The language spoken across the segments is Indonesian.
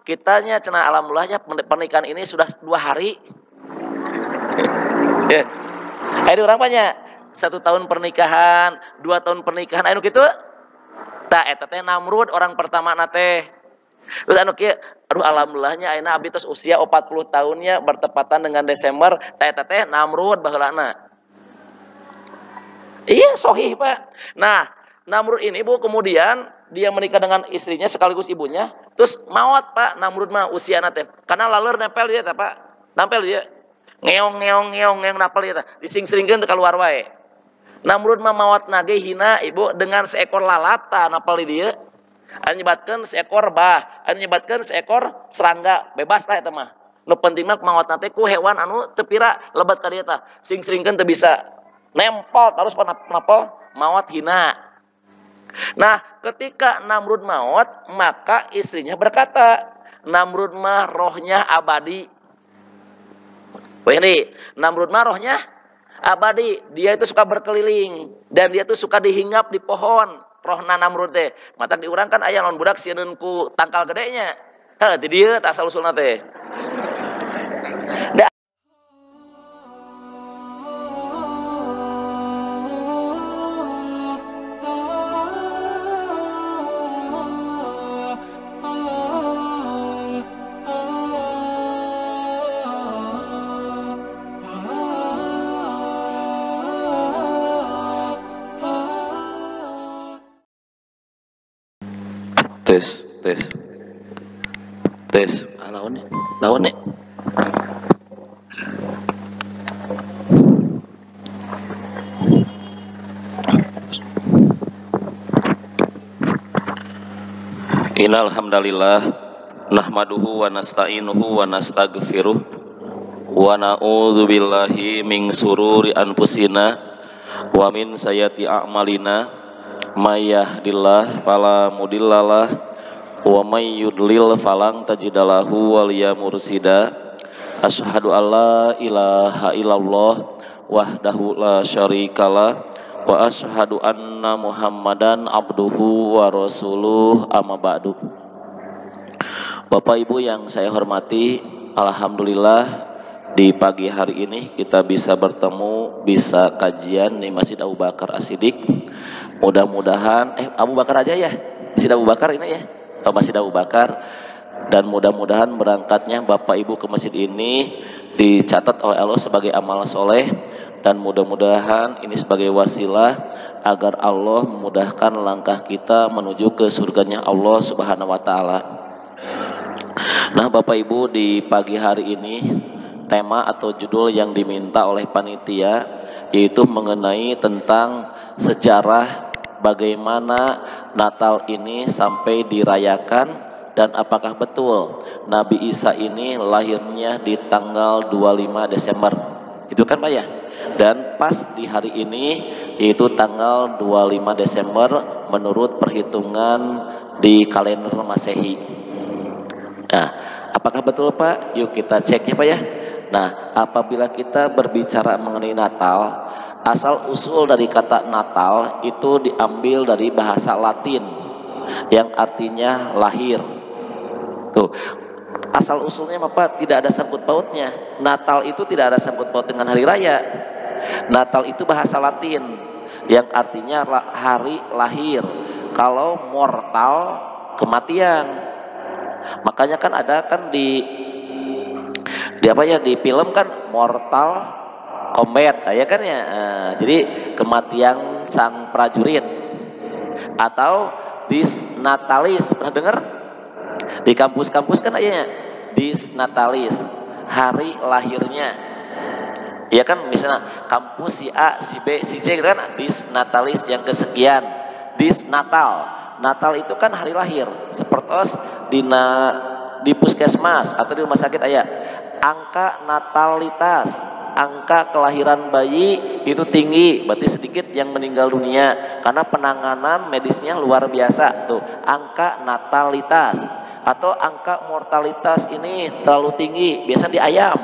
kitanya cenah alhamdulillahnya pernikahan ini sudah 2 hari. Ayo orang banyak 1 tahun pernikahan, 2 tahun pernikahan, ayo gitu. Tak eta teh Namrud orang pertama nate. Terus anu kieu, aduh alhamdulillahnya ayeuna abdi tos usia 40 tahunnya bertepatan dengan Desember, tak eta teh Namrud baheulana. Iya, sohih, Pak. Nah, Namrud ini Bu kemudian dia menikah dengan istrinya sekaligus ibunya, terus maot Pak Namrud mah usiana teh. Karena laleur nempel dia teh Pak. Nempel dia. Ngeong napel dia teh. Dising-sringkeun teh keluar wae. Namrud mah maot nage hina Ibu dengan seekor lalata napel di dia. Anu nyebatkeun seekor bah, anu nyebatkeun seekor serangga, bebas lah eta mah. Nu penting mah maotna teh ku hewan anu teu pira lebat ka dieu tah. Sing-sringkeun teu bisa. Nempel terus panapel maot hina. Nah, ketika Namrud maut, maka istrinya berkata, Namrud mah rohnya abadi. Ini Namrud mah rohnya abadi, dia itu suka berkeliling dan dia itu suka dihinggap di pohon. Rohna Namrud teh. Mata diurang kan aya lawan budak sieun ku tangkal gedenya. Heh, di dieu tah asal usulna teh. Tes. Lawan nih. Innal hamdalillah nahmaduhu wa nasta'inuhu wa nastaghfiruh wa na'udzu billahi min sururi anfusina wa min sayyiati a'malina may yahdihillahu fala mudhillalah wa may yudlil falang tajidalahu waliya mursida. Asyhadu alla ilaha illallah wahdahu la syarikalah wa asyhadu anna Muhammadan abduhu wa rasuluh amma ba'du. Bapak Ibu yang saya hormati, alhamdulillah di pagi hari ini kita bisa bertemu, bisa kajian di Masjid Abu Bakar As-Siddiq. Mudah-mudahan Abu Bakar aja ya, Masjid Abu Bakar ini ya, Masjid Abu Bakar. Dan mudah-mudahan berangkatnya Bapak Ibu ke masjid ini dicatat oleh Allah sebagai amal soleh, dan mudah-mudahan ini sebagai wasilah agar Allah memudahkan langkah kita menuju ke surganya Allah Subhanahu wa Ta'ala. Nah Bapak Ibu, di pagi hari ini tema atau judul yang diminta oleh panitia yaitu mengenai tentang sejarah bagaimana Natal ini sampai dirayakan, dan apakah betul Nabi Isa ini lahirnya di tanggal 25 Desember. Itu kan Pak ya? Dan pas di hari ini yaitu tanggal 25 Desember menurut perhitungan di kalender Masehi. Nah, apakah betul Pak? Yuk kita cek ya Pak ya. Nah, apabila kita berbicara mengenai Natal, asal usul dari kata Natal itu diambil dari bahasa Latin yang artinya lahir. Tuh, asal usulnya Bapak tidak ada sangkut pautnya. Natal itu tidak ada sangkut paut dengan hari raya. Natal itu bahasa Latin yang artinya hari lahir. Kalau mortal kematian. Makanya kan ada kan di apa ya, di film kan Mortal Kombat ya kan ya. Jadi kematian sang prajurit. Atau Disnatalis, pernah dengar? Di kampus-kampus kan ayahnya Disnatalis, hari lahirnya. Ya kan, misalnya kampus si A, si B, si C kan Disnatalis yang kesekian. Disnatal. Natal itu kan hari lahir. Sepertos di puskesmas atau di rumah sakit ayah. Angka natalitas, angka kelahiran bayi itu tinggi, berarti sedikit yang meninggal dunia karena penanganan medisnya luar biasa. Tuh, angka natalitas. Atau angka mortalitas ini terlalu tinggi, biasa di ayam.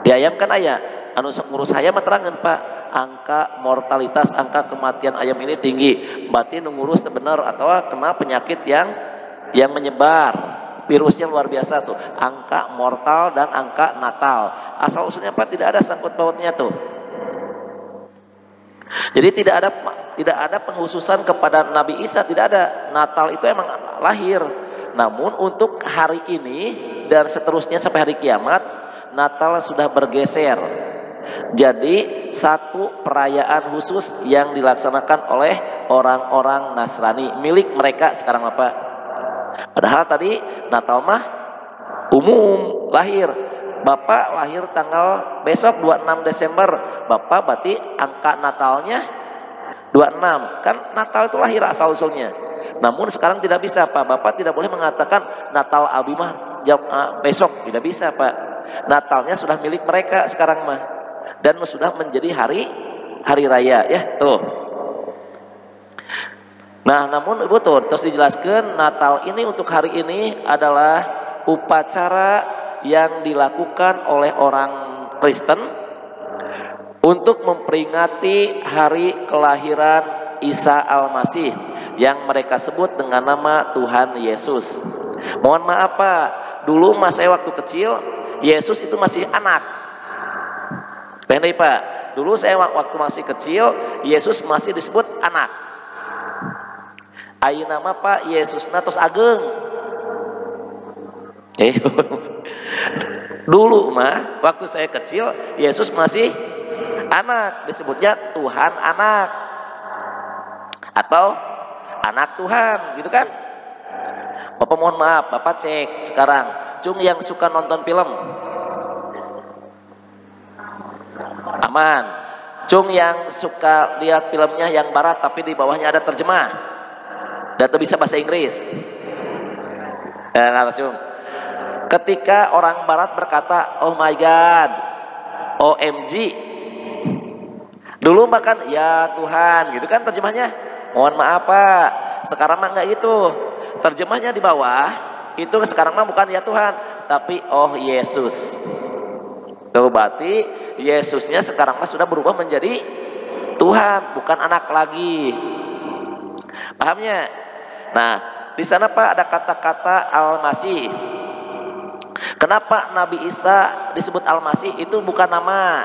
Di ayam kan ayam, anu sok ngurus ayam terangan Pak, angka mortalitas, angka kematian ayam ini tinggi, berarti ngurus bener atau kena penyakit yang menyebar. Virusnya luar biasa tuh, angka mortal dan angka natal. Asal usulnya apa? Tidak ada sangkut pautnya tuh. Jadi tidak ada penghususan kepada Nabi Isa, tidak ada. Natal itu emang lahir. Namun untuk hari ini dan seterusnya sampai hari kiamat, Natal sudah bergeser. Jadi satu perayaan khusus yang dilaksanakan oleh orang-orang Nasrani, milik mereka sekarang Bapak. Padahal tadi Natal mah umum lahir. Bapak lahir tanggal besok 26 Desember. Bapak berarti angka Natalnya 26. Kan Natal itu lahir asal usulnya. Namun sekarang tidak bisa Pak. Bapak tidak boleh mengatakan Natal Abi mah besok. Tidak bisa Pak. Natalnya sudah milik mereka sekarang mah. Dan sudah menjadi hari raya ya tuh. Nah namun betul terus dijelaskan Natal ini untuk hari ini adalah upacara yang dilakukan oleh orang Kristen untuk memperingati hari kelahiran Isa Al-Masih yang mereka sebut dengan nama Tuhan Yesus. Mohon maaf Pak, dulu saya waktu kecil Yesus itu masih anak. Pendek Pak, dulu saya waktu masih kecil Yesus masih disebut anak. Ayeuna nama Pak Yesusna tos ageng. Dulu mah waktu saya kecil Yesus masih anak, disebutnya Tuhan anak atau anak Tuhan gitu kan. Bapak mohon maaf, Bapak cek sekarang cung yang suka nonton film aman, cung yang suka lihat filmnya yang barat tapi di bawahnya ada terjemah dan bisa bahasa Inggris cung. Ketika orang barat berkata oh my god, OMG, dulu makan ya Tuhan gitu kan terjemahnya. Mohon maaf Pak, sekarang mah enggak gitu. Terjemahnya di bawah itu sekarang mah bukan ya Tuhan, tapi oh Yesus. Tuh berarti Yesusnya sekarang mah sudah berubah menjadi Tuhan, bukan anak lagi. Pahamnya? Nah, di sana Pak ada kata-kata Al-Masih. Kenapa Nabi Isa disebut Al-Masih? Itu bukan nama.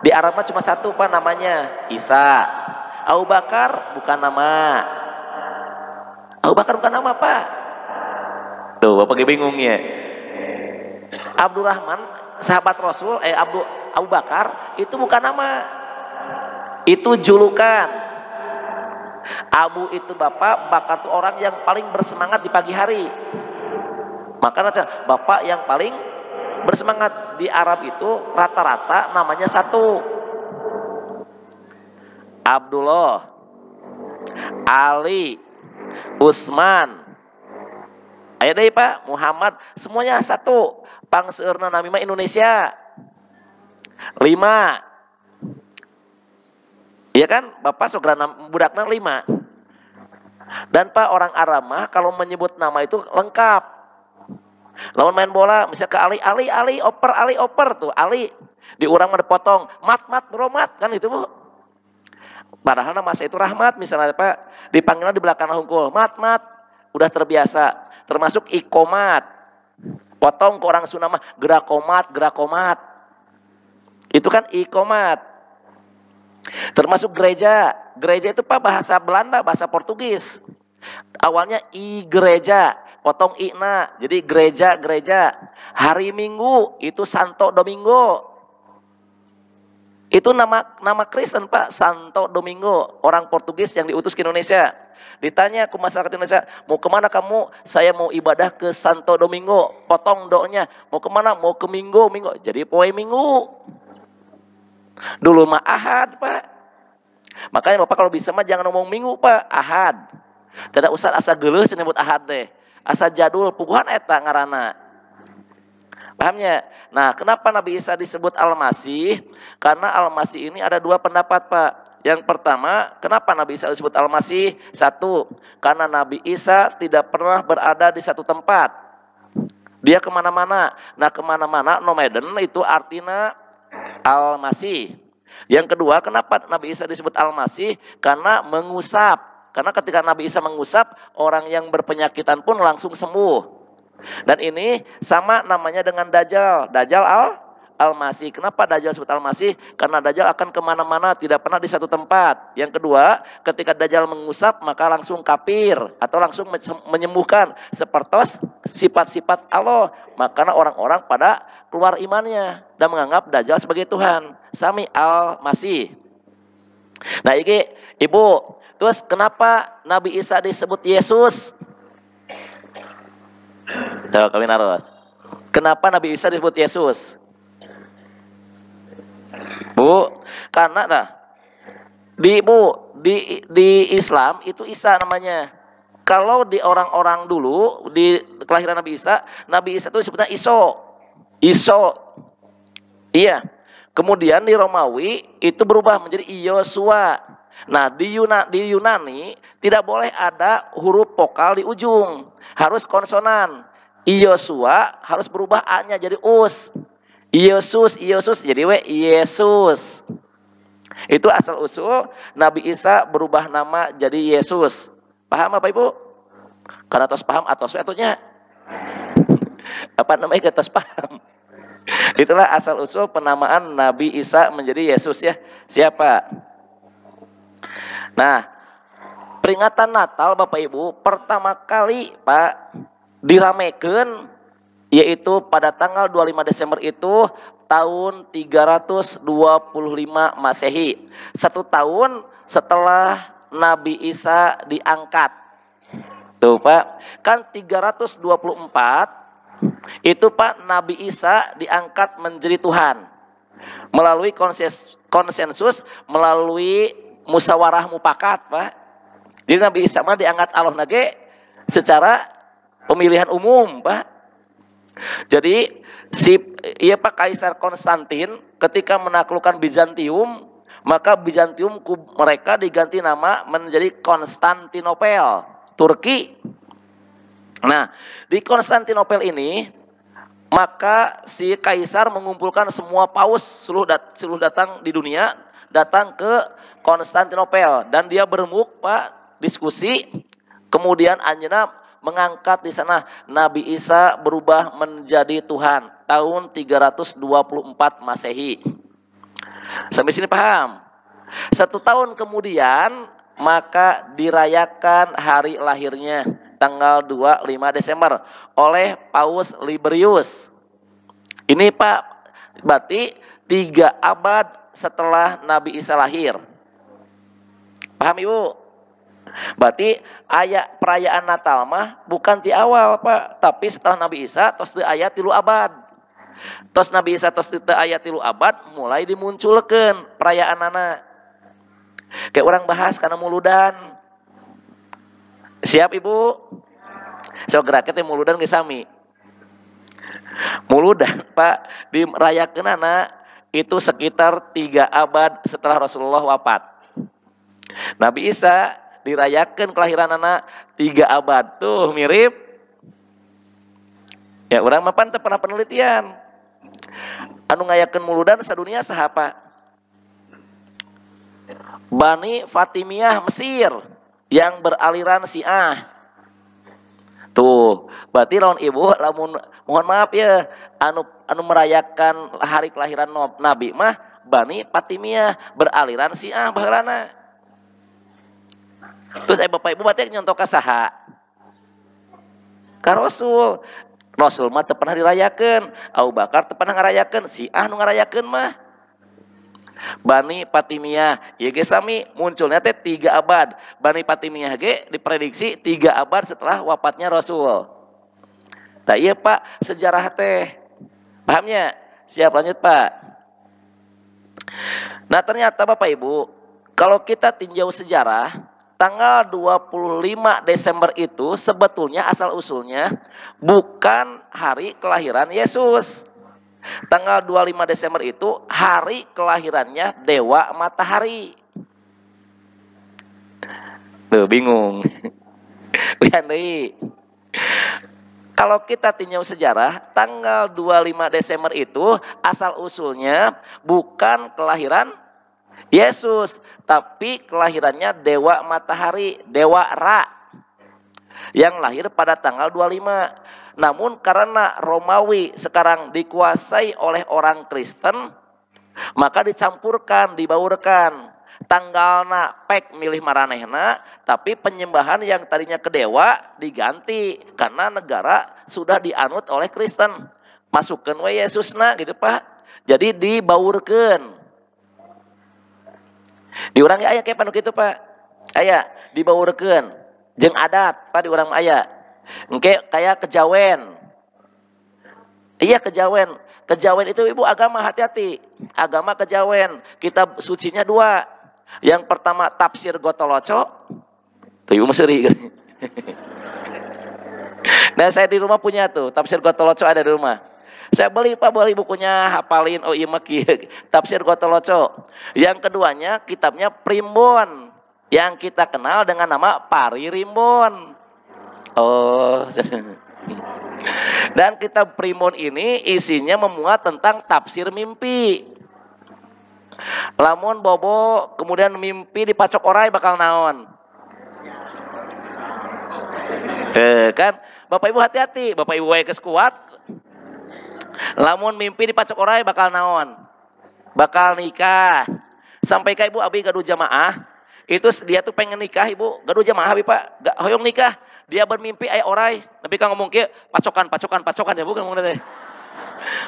Di Arab mah cuma satu Pak namanya, Isa. Abu Bakar bukan nama. Abu Bakar bukan nama Pak. Tuh Bapak bingung ya. Abdurrahman sahabat Rasul Abu Bakar itu bukan nama. Itu julukan. Abu itu Bapak, Bakar itu orang yang paling bersemangat di pagi hari. Makanya Bapak yang paling bersemangat. Di Arab itu rata-rata namanya satu. Abdullah, Ali, Utsman, ayo deh Pak, Muhammad, semuanya satu. Pangseurna Nabi mah Indonesia 5. Iya kan? Bapak sograna budakna 5. Dan Pak orang Arab mah kalau menyebut nama itu lengkap. Lawan main bola, misalnya ke Ali oper tuh, Ali di urang mah dipotong, mat bro mat kan itu Bu. Padahal nama saya itu Rahmat misalnya Pak, dipanggilnya di belakang hungkul, mat udah terbiasa. Termasuk ikomat, potong ke orang Sunda mah gerakomat. Itu kan ikomat. Termasuk gereja itu Pak bahasa Belanda, bahasa Portugis. Awalnya gereja, potong ina, jadi gereja. Hari Minggu itu Santo Domingo. Itu nama Kristen Pak, Santo Domingo, orang Portugis yang diutus ke Indonesia. Ditanya ke masyarakat Indonesia, mau kemana kamu? Saya mau ibadah ke Santo Domingo. Potong doanya, mau kemana? Mau ke Minggu. Jadi poe Minggu. Dulu mah Ahad Pak. Makanya Bapak kalau bisa mah jangan ngomong Minggu Pak, Ahad. Tidak usah asa geuleuh nyebut Ahad deh. Asa jadul puguhan eta ngaranna. Pahamnya? Nah, kenapa Nabi Isa disebut Al-Masih? Karena Al-Masih ini ada 2 pendapat Pak. Yang pertama, kenapa Nabi Isa disebut Al-Masih? 1, karena Nabi Isa tidak pernah berada di satu tempat. Dia kemana-mana. Nah, kemana-mana nomaden itu artinya Al-Masih. Yang kedua, kenapa Nabi Isa disebut Al-Masih? Karena mengusap. Karena ketika Nabi Isa mengusap, orang yang berpenyakitan pun langsung sembuh. Dan ini sama namanya dengan Dajjal. Dajjal Al-Masih. Kenapa Dajjal disebut Al-Masih? Karena Dajjal akan kemana-mana, tidak pernah di satu tempat. Yang kedua, ketika Dajjal mengusap, maka langsung kafir atau langsung menyembuhkan seperti sifat-sifat Allah. Makanya orang-orang pada keluar imannya dan menganggap Dajjal sebagai Tuhan. Sami Al-Masih. Nah ini Ibu, terus kenapa Nabi Isa disebut Yesus? Coba kami naruh. Kenapa Nabi Isa disebut Yesus? Bu, karena di Islam itu Isa namanya. Kalau di orang-orang dulu di kelahiran Nabi Isa itu disebutnya Iso. Iya. Kemudian di Romawi itu berubah menjadi Yosua. Nah, di Yunani tidak boleh ada huruf vokal di ujung, harus konsonan. Yosua harus berubah A-nya jadi us. Yesus jadi Yesus. Itu asal usul Nabi Isa berubah nama jadi Yesus. Paham Bapak Ibu? Karena tos paham atau atunya apa namanya tos paham. Itulah asal usul penamaan Nabi Isa menjadi Yesus ya. Siapa? Nah, peringatan Natal Bapak Ibu pertama kali Pak diramekeun yaitu pada tanggal 25 Desember itu tahun 325 Masehi. 1 tahun setelah Nabi Isa diangkat. Tuh Pak, kan 324 itu Pak Nabi Isa diangkat menjadi Tuhan. Melalui konsensus, melalui musyawarah mufakat Pak. Jadi Nabi Isa mah diangkat Allah nage secara pemilihan umum Pak. Jadi Pak Kaisar Konstantin ketika menaklukkan Bizantium, maka Bizantium mereka diganti nama menjadi Konstantinopel, Turki. Nah, di Konstantinopel ini maka si kaisar mengumpulkan semua paus seluruh datang di dunia datang ke Konstantinopel dan dia beremuk Pak diskusi, kemudian anjeunna mengangkat di sana Nabi Isa berubah menjadi Tuhan tahun 324 Masehi. Sampai sini paham? 1 tahun kemudian maka dirayakan hari lahirnya tanggal 25 Desember oleh Paus Liberius. Ini Pak berarti 3 abad setelah Nabi Isa lahir. Paham Ibu? Berarti perayaan Natal mah bukan di awal Pak, tapi setelah Nabi Isa tos teu aya 3 abad. Tos Nabi Isa tos teu aya 3 abad mulai dimunculkeun perayaanana. Kayak orang bahas karena muludan. Siap Ibu? So geraknya teh muludan ge sami. Muludan Pak dirayakeunana itu sekitar 3 abad setelah Rasulullah wafat. Nabi Isa dirayakan kelahiran anak 3 abad tuh mirip ya orang mapan pernah penelitian anu ngayakeun muludan sadunia sahapa Bani Fatimiyah Mesir yang beraliran Syiah tuh berarti lawan Ibu lamun mohon maaf ya anu merayakan hari kelahiran Nabi mah Bani Fatimiyah beraliran Syiah baheulana. Terus Bapak Ibu berarti nyontok ka saha? Ka Rasul. Rasul mah teu pernah dirayakeun, Abu Bakar teu pernah ngarayakeun, Syiah nu ngarayakeun mah. Bani Fatimiyah, ieu ge sami munculnya teh 3 abad. Bani Fatimiyah ge diprediksi 3 abad setelah wafatnya Rasul. Nah iya Pak, sejarah teh. Pahamnya? Siap lanjut Pak. Nah ternyata Bapak Ibu, kalau kita tinjau sejarah, tanggal 25 Desember itu sebetulnya asal usulnya bukan hari kelahiran Yesus. Tanggal 25 Desember itu hari kelahirannya Dewa Matahari. Tuh bingung. Kalau kita tinjau sejarah, tanggal 25 Desember itu asal usulnya bukan kelahiran Yesus, tapi kelahirannya Dewa Matahari, Dewa Ra, yang lahir pada tanggal 25. Namun karena Romawi sekarang dikuasai oleh orang Kristen, maka dicampurkan, dibaurkan. Tanggalna pek milih maranehna, tapi penyembahan yang tadinya ke dewa diganti karena negara sudah dianut oleh Kristen. Masukkan we Yesusna gitu Pak. Jadi dibaurkan. Diurangi aya kayak panu gitu Pak. Aya dibaurkan. Jeung adat Pak di urang aya. Engke kayak kejawen. Iya kejawen. Kejawen itu ibu agama, hati-hati. Agama kejawen. Kitab sucinya 2. Yang pertama tafsir Gotoloco. Tuh ibu Mesri. Nah saya di rumah punya tuh. Tafsir Gotoloco ada di rumah. Saya beli Pak, beli bukunya, hafalin. Oh iya tafsir Gotoloco. Yang keduanya kitabnya Primbon. Yang kita kenal dengan nama Pari Rimbon. Oh. Dan kitab Primbon ini isinya memuat tentang tafsir mimpi. Lamun bobo kemudian mimpi dipacok orai bakal naon? Kan Bapak Ibu hati-hati, Bapak Ibu wae geus kuat. Lamun mimpi dipacok orai bakal naon? Bakal nikah. Sampai ka Ibu abi gaduh jamaah, itu dia tuh pengen nikah Ibu, gaduh jamaah abi Pak, gak hoyong nikah. Dia bermimpi aya orai, tapi kan ngomong kieu, pacokan ya bukan ngomong teh.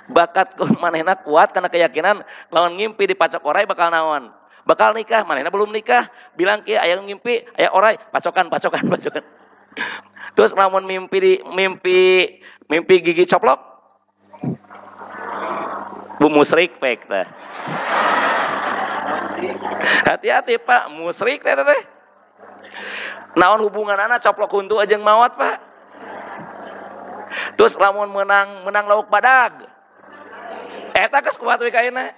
Bakat manehna kuat karena keyakinan lawan ngimpi dipacok orai bakal naon? Bakal nikah, manehna belum nikah, bilang kieu aya ngimpi, aya orai, pacokan. Terus lamun mimpi gigi coplok. Bu musrik pek teh. Hati-hati Pak, musrik teh. Naon hubungan anak coplok huntu ajeng maot Pak. Terus lamun menang lauk badag. Eta geus kuat we kaina.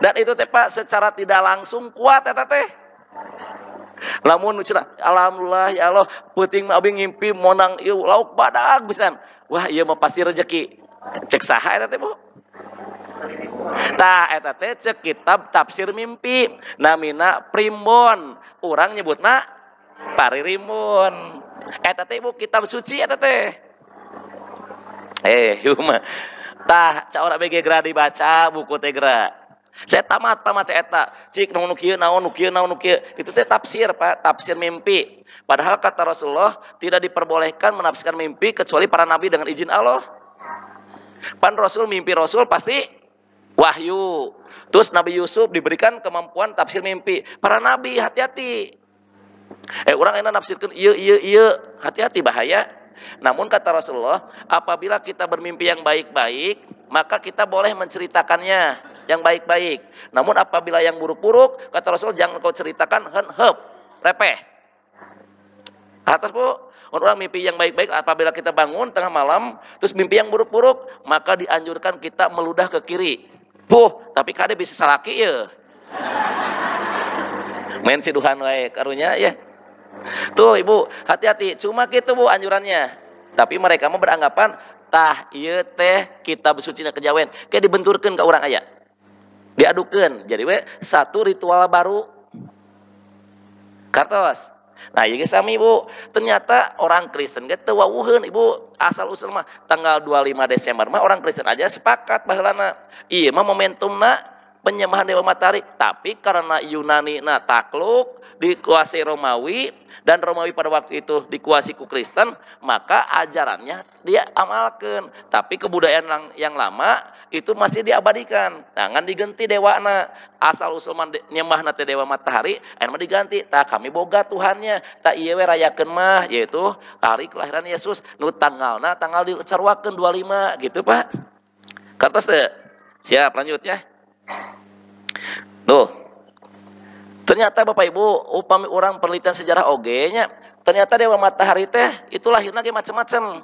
Dan itu teh Pak secara tidak langsung kuat eta teh. Lamun cenah alhamdulillah ya Allah peuting mah abi ngimpi menang ieu lauk badag pisan. Wah ieu mah pasti rezeki. Cek saha eta teh Bu? Tah eta teh cek kitab tafsir mimpi namina Primbon. Urang nyebutna Pari Rimbon. Eta teh Ibu kitab suci eta teh. Ieu mah tah caora BG geura dibaca buku teh geura. Saya tamat saya eta. Cik naon nu kieu. Itu teh tafsir Pak, tafsir mimpi. Padahal kata Rasulullah tidak diperbolehkan menafsirkan mimpi kecuali para nabi dengan izin Allah. Pan Rasul mimpi Rasul pasti wahyu. Terus Nabi Yusuf diberikan kemampuan tafsir mimpi. Para nabi hati-hati. Orang enak nafsirkan iya, hati-hati bahaya. Namun kata Rasulullah, apabila kita bermimpi yang baik-baik, maka kita boleh menceritakannya yang baik-baik. Namun apabila yang buruk-buruk, kata Rasulullah jangan kau ceritakan, repeh. Atas Bu, orang mimpi yang baik-baik apabila kita bangun tengah malam, terus mimpi yang buruk-buruk, maka dianjurkan kita meludah ke kiri. Tapi kade bisa salaki ya. Main si Tuhan wae karunya ya. Tuh Ibu, hati-hati. Cuma gitu Bu anjurannya. Tapi mereka mau beranggapan tah ieu teh kitab sucina kejawen kayak dibenturkeun ka urang aya. Diadukeun. Jadi we satu ritual baru. Kartos. Nah, ieu sami Ibu. Ternyata orang Kristen ge teu wawuheun Ibu. Asal usul mah tanggal 25 Desember mah orang Kristen aja sepakat baheulana. Ieu mah momentumna penyembahan Dewa Matahari, tapi karena Yunani takluk dikuasai Romawi dan Romawi pada waktu itu dikuasai ku Kristen, maka ajarannya dia amalkan. Tapi kebudayaan yang lama itu masih diabadikan. Jangan diganti dewana. Asal usul nyembah teh Dewa Matahari, ayeuna diganti. Tah kami boga Tuhannya. Tah ieu we rayakeun mah yaitu hari kelahiran Yesus nu tanggal dicarwakeun 25 gitu Pak. Kartos teh. Siap lanjut ya. Tuh, ternyata Bapak Ibu, upami orang penelitian sejarah nya, ternyata Dewa Matahari teh itu lahirnya kayak macam-macam.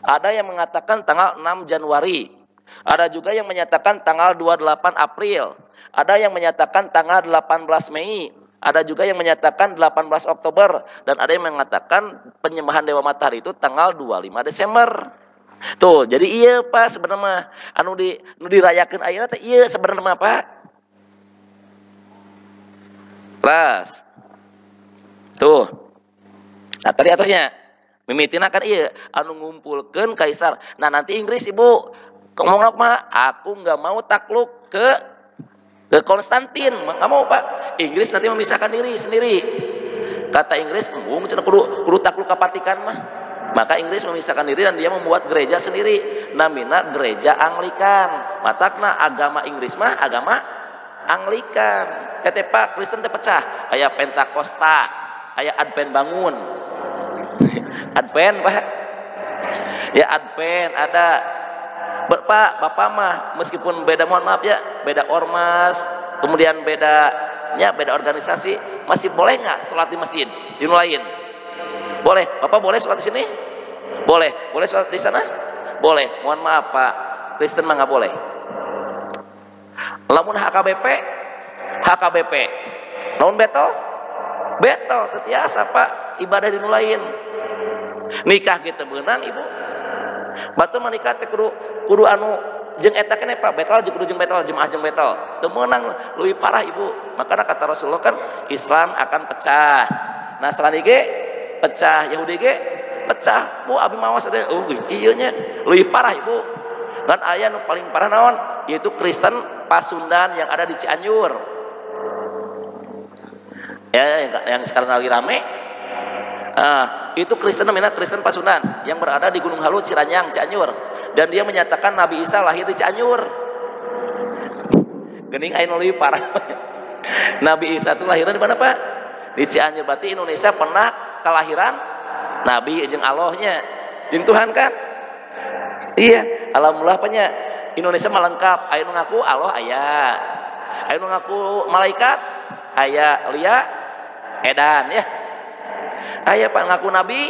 Ada yang mengatakan tanggal 6 Januari, ada juga yang menyatakan tanggal 28 April, ada yang menyatakan tanggal 18 Mei, ada juga yang menyatakan 18 Oktober, dan ada yang mengatakan penyembahan Dewa Matahari itu tanggal 25 Desember. Tuh, jadi iya Pak sebenarnya anu dirayakeun ayeuna teh iya sebenarnya Pak. Kelas. Tuh. Nah, tadi atasnya Mimitina kan iya anu ngumpulkeun kaisar. Nah nanti Inggris ibu ngomong apa? Aku nggak mau takluk ke Konstantin, nggak mau pak. Inggris nanti memisahkan diri sendiri. Kata Inggris, kudu takluk ke Vatikan mah. Maka Inggris memisahkan diri dan dia membuat gereja sendiri. Namina gereja Anglikan. Matakna agama Inggris mah agama Anglikan. Kata pak Kristen terpecah. Aya Pentakosta, aya Advent bangun. Advent pak. Ya Advent ada. Bapak mah meskipun beda, mohon maaf ya, beda ormas, kemudian beda organisasi, masih boleh nggak sholat di masjid di lain? Boleh. Bapak boleh sholat di sini? Boleh. Boleh sholat di sana? Boleh. Mohon maaf pak, Kristen mah nggak boleh. Lamun HKBP, namun betul tetiasa pak ibadah di lain. Nikah gitu benang ibu. Batu menikah teh kudu anu jeung eta keneh Pak betal jeung kudu jeung betal jemaah jeung betal. Teu meunang leuwih parah Ibu. Makana kata Rasulullah kan Islam akan pecah. Nasrani ge pecah, Yahudi ge pecah. Bu abi mawas ada ieu nya leuwih parah Ibu. Dan aya nu paling parah naon? Yaitu Kristen Pasundan yang ada di Cianjur. Ya yang sekarang lagi rame. Itu Kristen namanya Kristen Pasundan yang berada di Gunung Halu, Ciranyang, Cianjur, dan dia menyatakan Nabi Isa lahir di Cianjur. Gening aing leuwih parah. Nabi Isa itu lahirnya di mana Pak? Di Cianjur. Berarti Indonesia pernah kelahiran Nabi jeung Allahnya, jeung Tuhan kan? Iya, alhamdulillah nya Indonesia melengkap. Aya nu ngaku Allah aya, aya nu ngaku malaikat aya, Lia Edan ya. Aya Pak ngaku Nabi,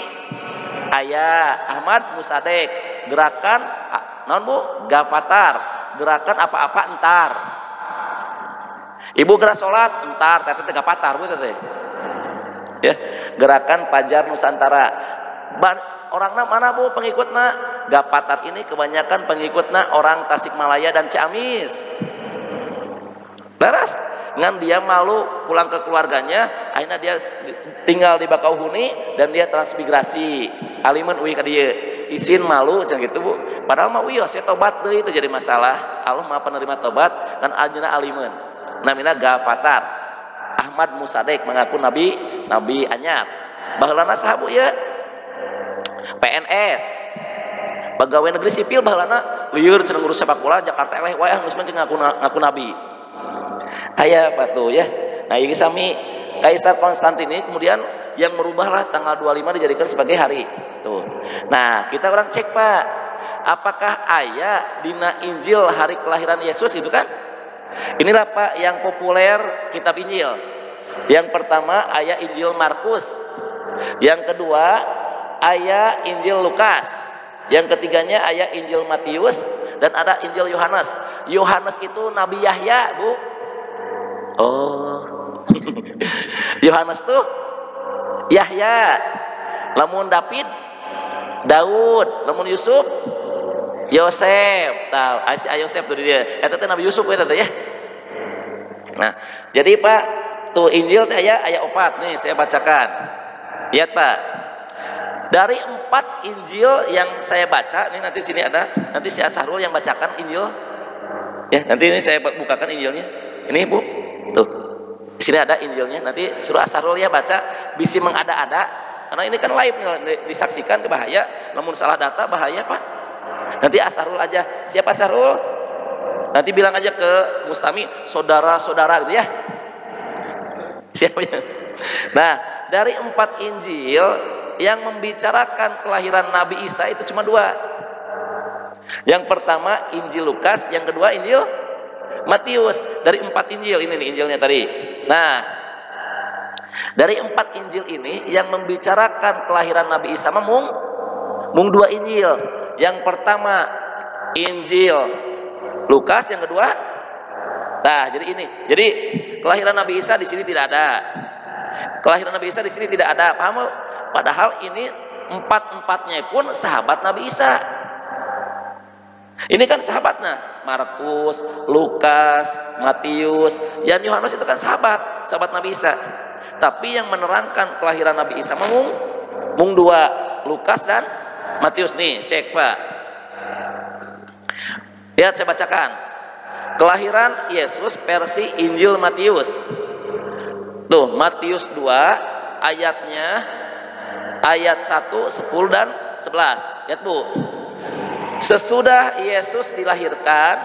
aya Ahmad Musadek, gerakan naon Bu? Gavatar, gerakan apa-apa entar. Ibu gerak salat entar, teteh Gavatar Bu teteh. Ya, gerakan Pajar Nusantara. Orangna mana Bu pengikutna? Gavatar ini kebanyakan pengikutna orang Tasikmalaya dan Ciamis. Laras ngan dia malu pulang ke keluarganya, akhirnya dia tinggal di Bakauhuni dan dia transmigrasi. Aliman uwi ka dieu. Isin malu cenah gitu Bu. Padahal mah uy saya tobat deui itu jadi masalah. Allah Maha penerima tobat dan ajeuna aliman. Namina Gavatar. Ahmad Musadek mengaku nabi anyar. Baheulana saha Bu ya? PNS. Pegawai negeri sipil baheulana lieur cenah ngurus sepak bola Jakarta eleh wae geus mah ngaku nabi. Aya apa tuh ya. Nah ini sami Kaisar Konstantin ini kemudian yang merubahlah tanggal 25 dijadikan sebagai hari tuh. Nah kita orang cek Pak, apakah aya dina Injil hari kelahiran Yesus gitu kan? Inilah Pak yang populer kitab Injil. Yang pertama aya Injil Markus, yang kedua aya Injil Lukas, yang ketiganya aya Injil Matius, dan ada Injil Yohanes. Yohanes itu Nabi Yahya Bu. Oh, Yohanes tuh Yahya, lamun Daud, lamun Yusuf, Yosef. Tahu, Yosef tuh dia. Eta teh Nabi Yusuf ya ya. Nah, jadi Pak, tuh Injil teh aya 4 nih saya bacakan. Lihat Pak. Dari 4 Injil yang saya baca, ini nanti sini ada, nanti si Asharul yang bacakan Injil. Ya, nanti ini saya bukakan Injilnya. Ini Bu. Tuh, di sini ada Injilnya. Nanti suruh Asharul ya baca, bisi mengada-ada. Karena ini kan live disaksikan, bahaya. Namun salah data bahaya Pak. Nanti Asharul aja. Siapa Asharul? Nanti bilang aja ke Mustami, saudara-saudara gitu ya. Siapanya? Nah, dari 4 Injil yang membicarakan kelahiran Nabi Isa itu cuma 2. Yang pertama Injil Lukas, yang kedua Injil Matius. Dari 4 Injil ini nih Injilnya tadi. Nah, dari 4 Injil ini yang membicarakan kelahiran Nabi Isa mung 2 Injil. Yang pertama Injil Lukas, yang kedua. Nah, jadi ini. Jadi kelahiran Nabi Isa di sini tidak ada. Kelahiran Nabi Isa di sini tidak ada. Paham? Padahal ini 4-4-nya pun sahabat Nabi Isa. Ini kan sahabatnya, Markus, Lukas, Matius, dan Yohanes itu kan sahabat Nabi Isa. Tapi yang menerangkan kelahiran Nabi Isa mung Mung dua, Lukas dan Matius nih, cek Pak. Lihat saya bacakan. Kelahiran Yesus versi Injil Matius. Tuh, Matius 2 ayatnya ayat 1, 10 dan 11. Lihat Bu. Sesudah Yesus dilahirkan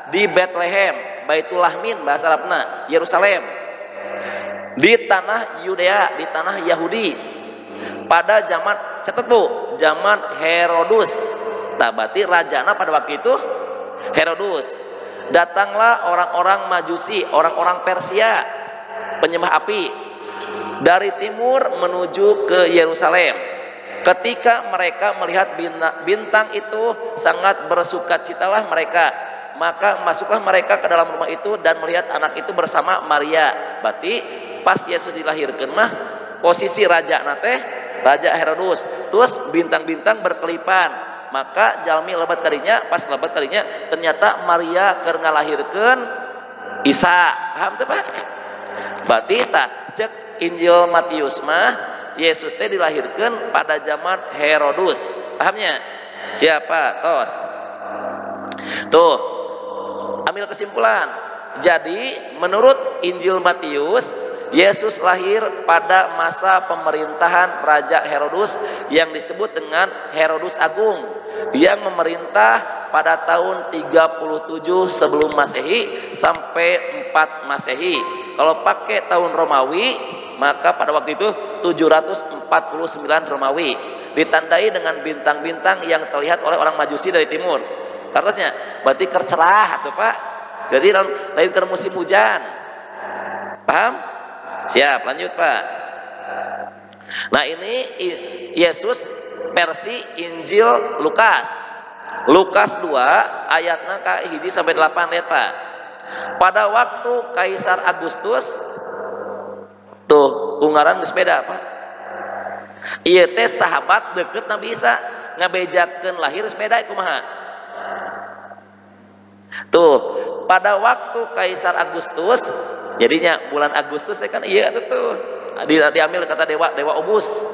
di Bethlehem, Baitul Lahmin bahasa Arabna, Yerusalem, di tanah Yudea, di tanah Yahudi, pada zaman, catat Bu, zaman Herodus. Nah, berarti rajana pada waktu itu Herodus. Datanglah orang-orang Majusi, orang-orang Persia, penyembah api, dari timur menuju ke Yerusalem. Ketika mereka melihat bintang itu, sangat bersukacitalah mereka. Maka masuklah mereka ke dalam rumah itu dan melihat anak itu bersama Maria. Berarti pas Yesus dilahirkan mah posisi raja nate, Raja Herodus. Terus bintang-bintang berkelipan. Maka jalmi lebat kadinya, pas lebat kadinya ternyata Maria keur ngalahirkeun Isa. Paham teh Pak? Berarti tah cek Injil Matius mah Yesus teh dilahirkan pada zaman Herodus. Pahamnya? Siapa? Tos. Tuh, ambil kesimpulan. Jadi menurut Injil Matius, Yesus lahir pada masa pemerintahan Raja Herodus yang disebut dengan Herodus Agung, yang memerintah pada tahun 37 sebelum Masehi sampai 4 Masehi. Kalau pakai tahun Romawi, maka pada waktu itu 749 Romawi, ditandai dengan bintang-bintang yang terlihat oleh orang Majusi dari timur. Kartusnya berarti kercerah tuh Pak. Jadi lain ke musim hujan. Paham? Siap, lanjut Pak. Nah, ini Yesus versi Injil Lukas. Lukas 2 ayatnya ka 1 sampai 8, lihat Pak. Pada waktu Kaisar Agustus, tuh ungaran di sepeda Pak. Ieu teh sahabat deket Nabi Isa, ngabejakeun lahir sepeda kumaha. Tuh, pada waktu Kaisar Agustus, jadinya bulan Agustus kan iya tuh diambil kata dewa Obus.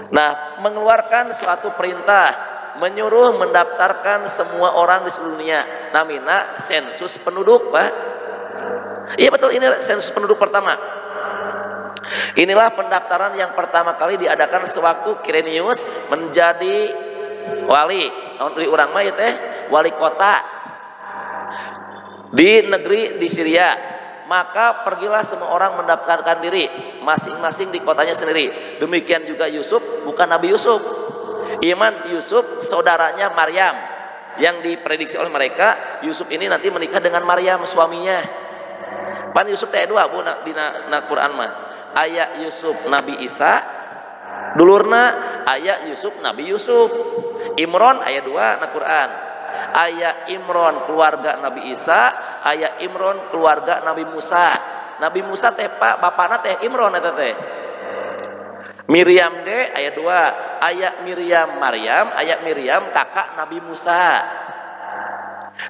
Nah, mengeluarkan suatu perintah, menyuruh mendaftarkan semua orang di seluruh dunia, namina sensus penduduk Pak. Iya betul, ini sensus penduduk pertama. Inilah pendaftaran yang pertama kali diadakan sewaktu Kirenius menjadi wali. Di urang mah teh wali kota di negeri di Syria. Maka pergilah semua orang mendaftarkan diri masing-masing di kotanya sendiri. Demikian juga Yusuf, bukan Nabi Yusuf. Iman Yusuf saudaranya Maryam, yang diprediksi oleh mereka Yusuf ini nanti menikah dengan Maryam suaminya. Pan Yusuf teh dua Bu di Quran mah. Aya Yusuf Nabi Isa, dulurna aya Yusuf Nabi Yusuf. Imron aya dua na Quran. Aya Imron keluarga Nabi Isa, aya Imron keluarga Nabi Musa. Nabi Musa teh Pak bapana teh Imron eta teh. Miriam de aya dua, aya Miriam Maryam, aya Miriam kakak Nabi Musa.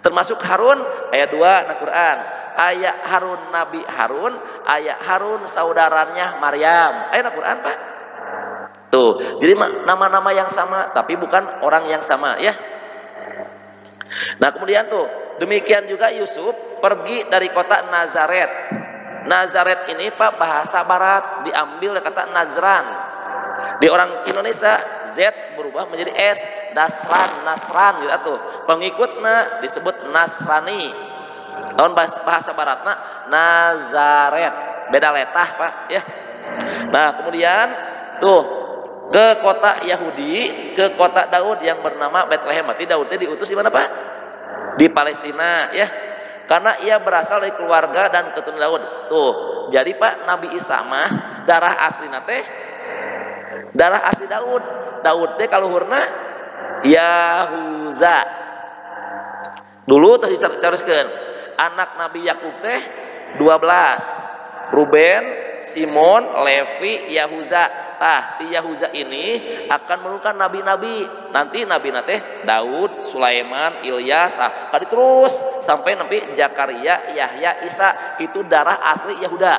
Termasuk Harun aya dua na Quran. Aya Harun Nabi Harun, aya Harun saudaranya Maryam. Aya na Quran Pak. Tuh, jadi nama-nama yang sama tapi bukan orang yang sama ya. Nah, kemudian tuh demikian juga Yusuf pergi dari kota Nazaret. Nazaret ini Pak bahasa barat, diambil dari kata Nazran. Di orang Indonesia Z berubah menjadi S, Nasran gitu tuh. Pengikutnya disebut Nasrani. Tahun bahasa baratnya Nazaret. Beda letah Pak ya. Nah, kemudian tuh ke kota Yahudi, ke kota Daud yang bernama Bethlehem. Berarti Daud itu diutus di mana Pak? Di Palestina ya. Karena ia berasal dari keluarga dan keturunan Daud. Tuh, jadi Pak Nabi Isa mah darah asli nate, darah asli Daud. Daud teh kaluhurna Yahuza. Dulu terus dicaruskeun anak Nabi Yakub teh 12. Ruben, Simon, Levi, Yahuza. Tah di Yahuza ini akan menurunkan nabi-nabi. Nanti nabi nate Daud, Sulaiman, Ilyas, kali terus sampai nanti Zakaria, Yahya, Isa. Itu darah asli Yahuda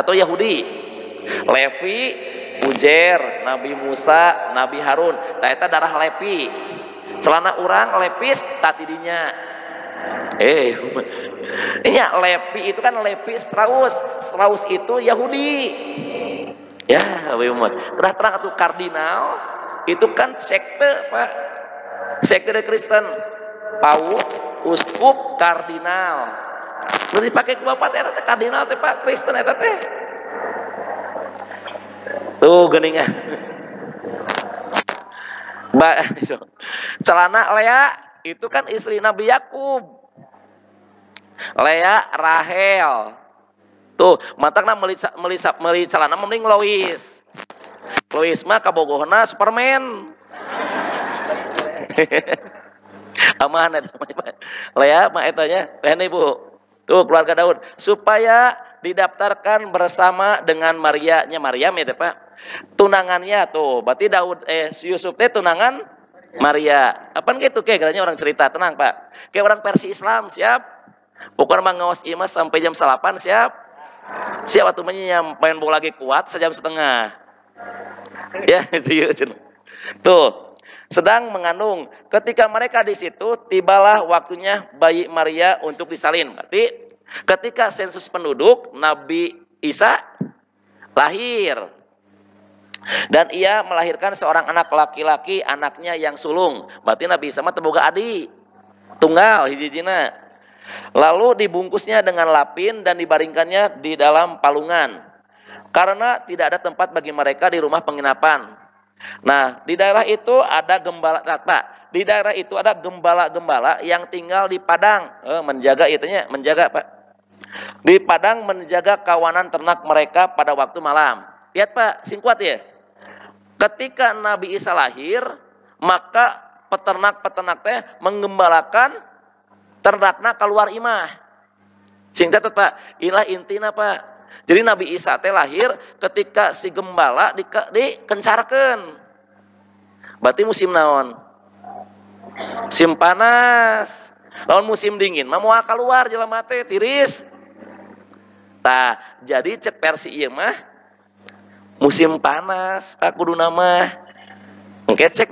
atau Yahudi. Levi Uzair, Nabi Musa, Nabi Harun. Tah eta darah lepi. Celana urang lepis tatidinya. Iya, lepi itu kan lepi Strauss. Strauss itu Yahudi. Ya, Bapak Ibu. Terang atau kardinal itu kan sekte, Pak. Sekte Kristen. Paus, uskup, kardinal. Lalu dipakai ke Bapak teh kardinal teh Pak, Kristen eta teh. Tuh geuningan. Celana Lea itu kan istri Nabi Yakub. Lea Rahel. Tuh, matangna meuli celana mending Lois. Lois mah kabogohna Superman. Aman eta mah. Lea mah etanya, teh Bu. Tuh keluarga Daud supaya didaftarkan bersama dengan Maria nya Maryam ya Pak. Tunangannya tuh, berarti Daud Yusuf teh tunangan Maria. Apaan gitu kayak geranya orang cerita, tenang Pak. Kayak orang versi Islam siap. Pokoknya mengawas imas sampai jam 8 siap. Siap waktu main bola lagi kuat sejam setengah. Ya itu ya. Tuh sedang mengandung. Ketika mereka di situ, tibalah waktunya bayi Maria untuk disalin. Berarti ketika sensus penduduk, Nabi Isa lahir. Dan ia melahirkan seorang anak laki-laki, anaknya yang sulung. Berarti Nabi Isa mah teboga adi. Tunggal, hiji-hijina. Lalu dibungkusnya dengan lapin dan dibaringkannya di dalam palungan. Karena tidak ada tempat bagi mereka di rumah penginapan. Nah, di daerah itu ada gembala, Pak. Di daerah itu ada gembala-gembala yang tinggal di padang, menjaga itunya, menjaga Pak. Di padang menjaga kawanan ternak mereka pada waktu malam. Lihat Pak, singkuat ya. Ketika Nabi Isa lahir, maka peternak-peternak teh menggembalakan ternakna keluar imah. Sing catat Pak, inilah intina Pak. Jadi Nabi Isa teh lahir ketika si gembala dikencarkan. Berarti musim naon? Musim panas. Lawan musim dingin, mah moal keluar jelema teh tiris. Tah, jadi cek versi ieu mah musim panas, Pak kudu nama. Oke, cek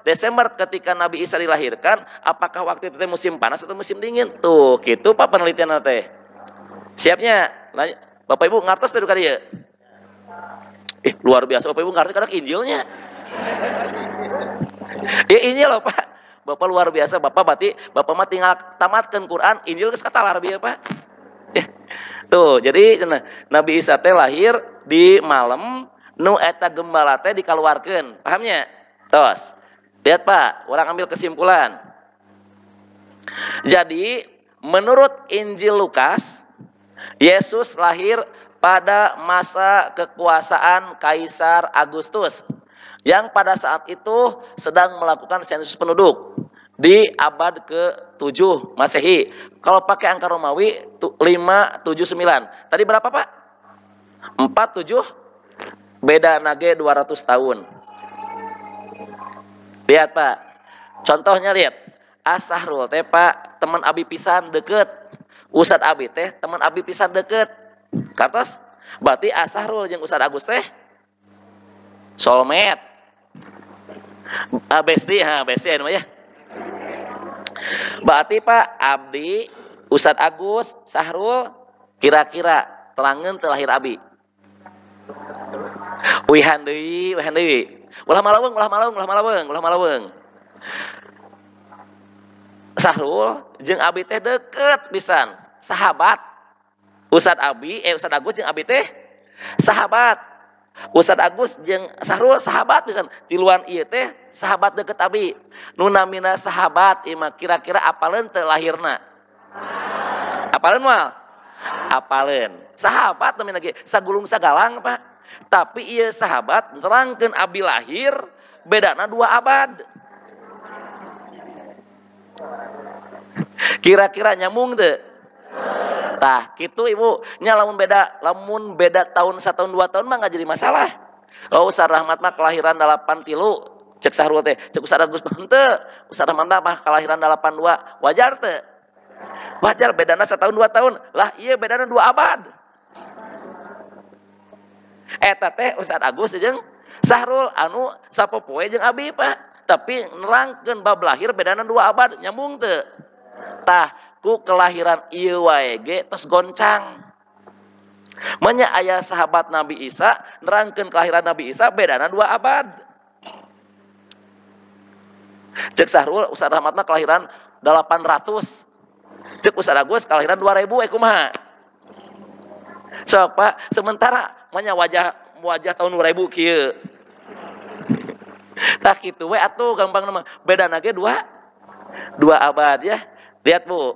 Desember ketika Nabi Isa dilahirkan, apakah waktu itu musim panas atau musim dingin? Tuh, gitu Pak penelitian teh. Siapnya? Bapak Ibu ngartos teh kali ya? Luar biasa Bapak Ibu ngartos kadang Injilnya. Injil loh Pak. Bapak luar biasa, Bapak mah tinggal tamatkan Quran, Injil geus katalar bieu Pak. Tuh, jadi Nabi Isa teh lahir di malam nu eta gembala teh dikaluarkeun. Pahamnya? Tos. Lihat Pak, orang ambil kesimpulan. Jadi, menurut Injil Lukas, Yesus lahir pada masa kekuasaan Kaisar Agustus yang pada saat itu sedang melakukan sensus penduduk di abad ke-7 Masehi. Kalau pakai angka Romawi 579. Tadi berapa Pak? 47. Beda nage 200 tahun. Lihat Pak. Contohnya lihat. Asahrul teh Pak, teman abi pisan deket. Ustad Abi teh teman Abi pisan deket. Kartos? Berarti Asahrul jeung Ustad Agus teh soulmate. Besti anu ya. Berarti Pak Abdi, Ustad Agus, Sahrul kira-kira telangeun teu lahir Abi. Wihan deui. Ulah malaweng. Sahrul jeung Abi teh deket pisan. Sahabat. Ustad Agus jeung Abi teh sahabat. Ustad Agus jeung Sahrul sahabat pisan. Tiluan ieu teh sahabat deket Abi. Nu namina sahabat ieu mah kira-kira apaleun teu lahirna? Apaleun moal? Apaleun. Sahabat namina ge sagulung sagalang Pak. Tapi ieu sahabat nerangkeun Abi lahir bedana 2 abad. Kira-kira nyambung teu? Tah, gitu Ibu. Nya lamun beda tahun 1 tahun 2 tahun mah enggak jadi masalah. Oh, Ustaz Rahmat mah kelahiran 83, cek Sahrul teh. Cek Ustaz Agus mah henteu. Ustaz Rahmat mah kelahiran 82. Wajar teu? Wajar bedana 1 tahun 2 tahun. Lah, iya bedana 2 abad. Eta teh Ustad Agus jeung Sahrul anu sapopoe jeung abi Pak. Tapi nerangkeun bab lahir bedana 2 abad nyambung teu? Tah ku kelahiran ieu wae ge tos goncang. Manya aya sahabat Nabi Isa nerangkeun kelahiran Nabi Isa bedana 2 abad. Cek Sahrul Ustad Rahmat mah kelahiran 800. Cek Ustad Agus kelahiran 2000 kumaha? So Pak, sementara manya wajah tahun 2000 kieu. Tah kitu we atuh gampang nama. Bedana ge 2 abad ya. Lihat Bu.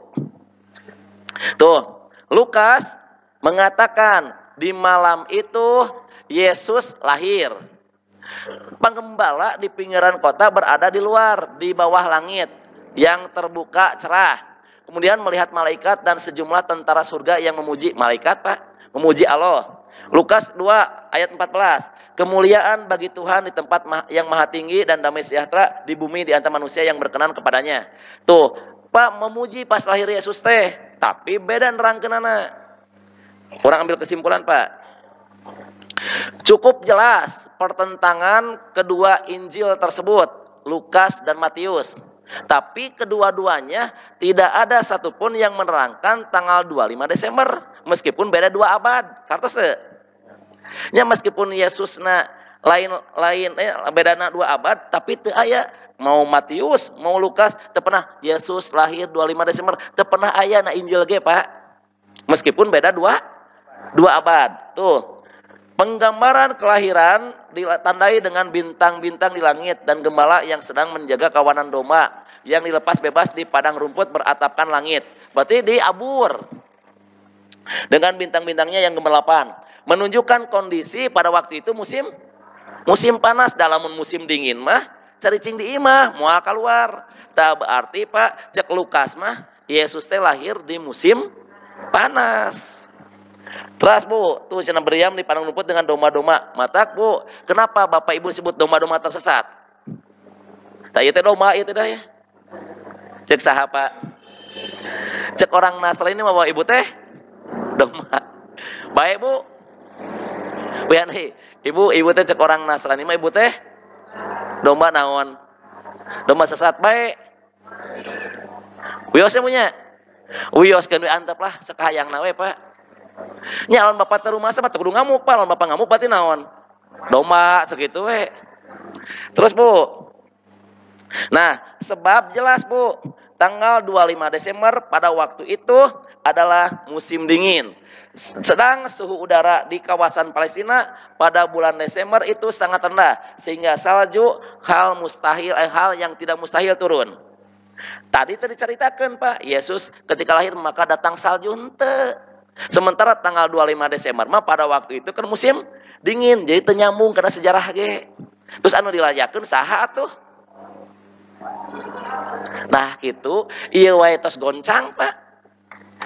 Tuh, Lukas mengatakan di malam itu Yesus lahir. Penggembala di pinggiran kota berada di luar, di bawah langit yang terbuka cerah. Kemudian melihat malaikat dan sejumlah tentara surga yang memuji malaikat Pak, memuji Allah. Lukas 2 ayat 14. Kemuliaan bagi Tuhan di tempat yang maha tinggi dan damai sejahtera di bumi di antara manusia yang berkenan kepadanya. Tuh, Pak memuji pas lahir Yesus teh, tapi beda nerangkeunana. Orang ambil kesimpulan Pak. Cukup jelas pertentangan kedua Injil tersebut, Lukas dan Matius. Tapi kedua-duanya tidak ada satupun yang menerangkan tanggal 25 Desember. Meskipun beda 2 abad. Kartos nya meskipun Yesusna lain bedana 2 abad, tapi teu aya mau Matius, mau Lukas teu pernah Yesus lahir 25 Desember, teu pernah aya na Injil ge Pak. Meskipun beda 2 abad. Tuh. Penggambaran kelahiran ditandai dengan bintang-bintang di langit dan gembala yang sedang menjaga kawanan domba yang dilepas bebas di padang rumput beratapkan langit. Berarti diabur dengan bintang-bintangnya yang gemerlapan, menunjukkan kondisi pada waktu itu musim panas. Dalam musim dingin mah caricing di imah moal keluar. Tak berarti Pak cek Lukas mah Yesus teh lahir di musim panas. Terus Bu, tuh cenah beriam di padang rumput dengan domba-domba. Matak Bu, kenapa Bapak Ibu sebut domba-domba tersesat? Tak ieu teh domba ieu teh dah ya. Cek saha Pak? Cek orang Nasrani mah Bapak Ibu teh domba. Baik Bu. Biar nih, Ibu teh cek orang Nasrani mah Ibu teh domba naon? Domba sesat baik. Wios punya. Wios kan we antep lah sakahayangna we Pak. Nya lawan bapak teh rumah sama teu kudu ngamuk Pak, lawan bapak ngamuk berarti naon? Domba segitu we. Terus Bu. Nah, sebab jelas Bu, tanggal 25 Desember pada waktu itu adalah musim dingin. Sedang suhu udara di kawasan Palestina pada bulan Desember itu sangat rendah sehingga salju hal yang tidak mustahil turun. Tadi diceritakan Pak, Yesus ketika lahir maka datang salju henteu. Sementara tanggal 25 Desember mah pada waktu itu kan musim dingin, jadi teu nyambung karena sejarah ge. Terus anu dilajakeun saha atuh? Nah gitu, ieu wae tos goncang Pak.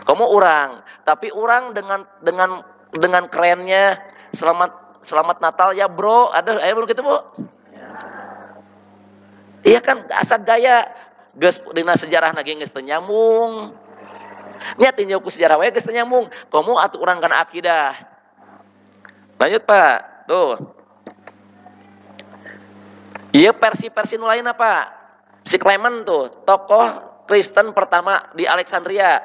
Kamu orang, tapi orang dengan kerennya selamat Natal ya bro, ada belum gitu Bu? Iya kan asa gaya geus dina sejarah lagi geus teu nyambung. Nya tinjau ku sejarah wae geus teu nyambung. Kamu atuh urang kana akidah. Lanjut Pak. Tuh. Ieu versi nu lain apa? Si Clement tuh, tokoh Kristen pertama di Alexandria.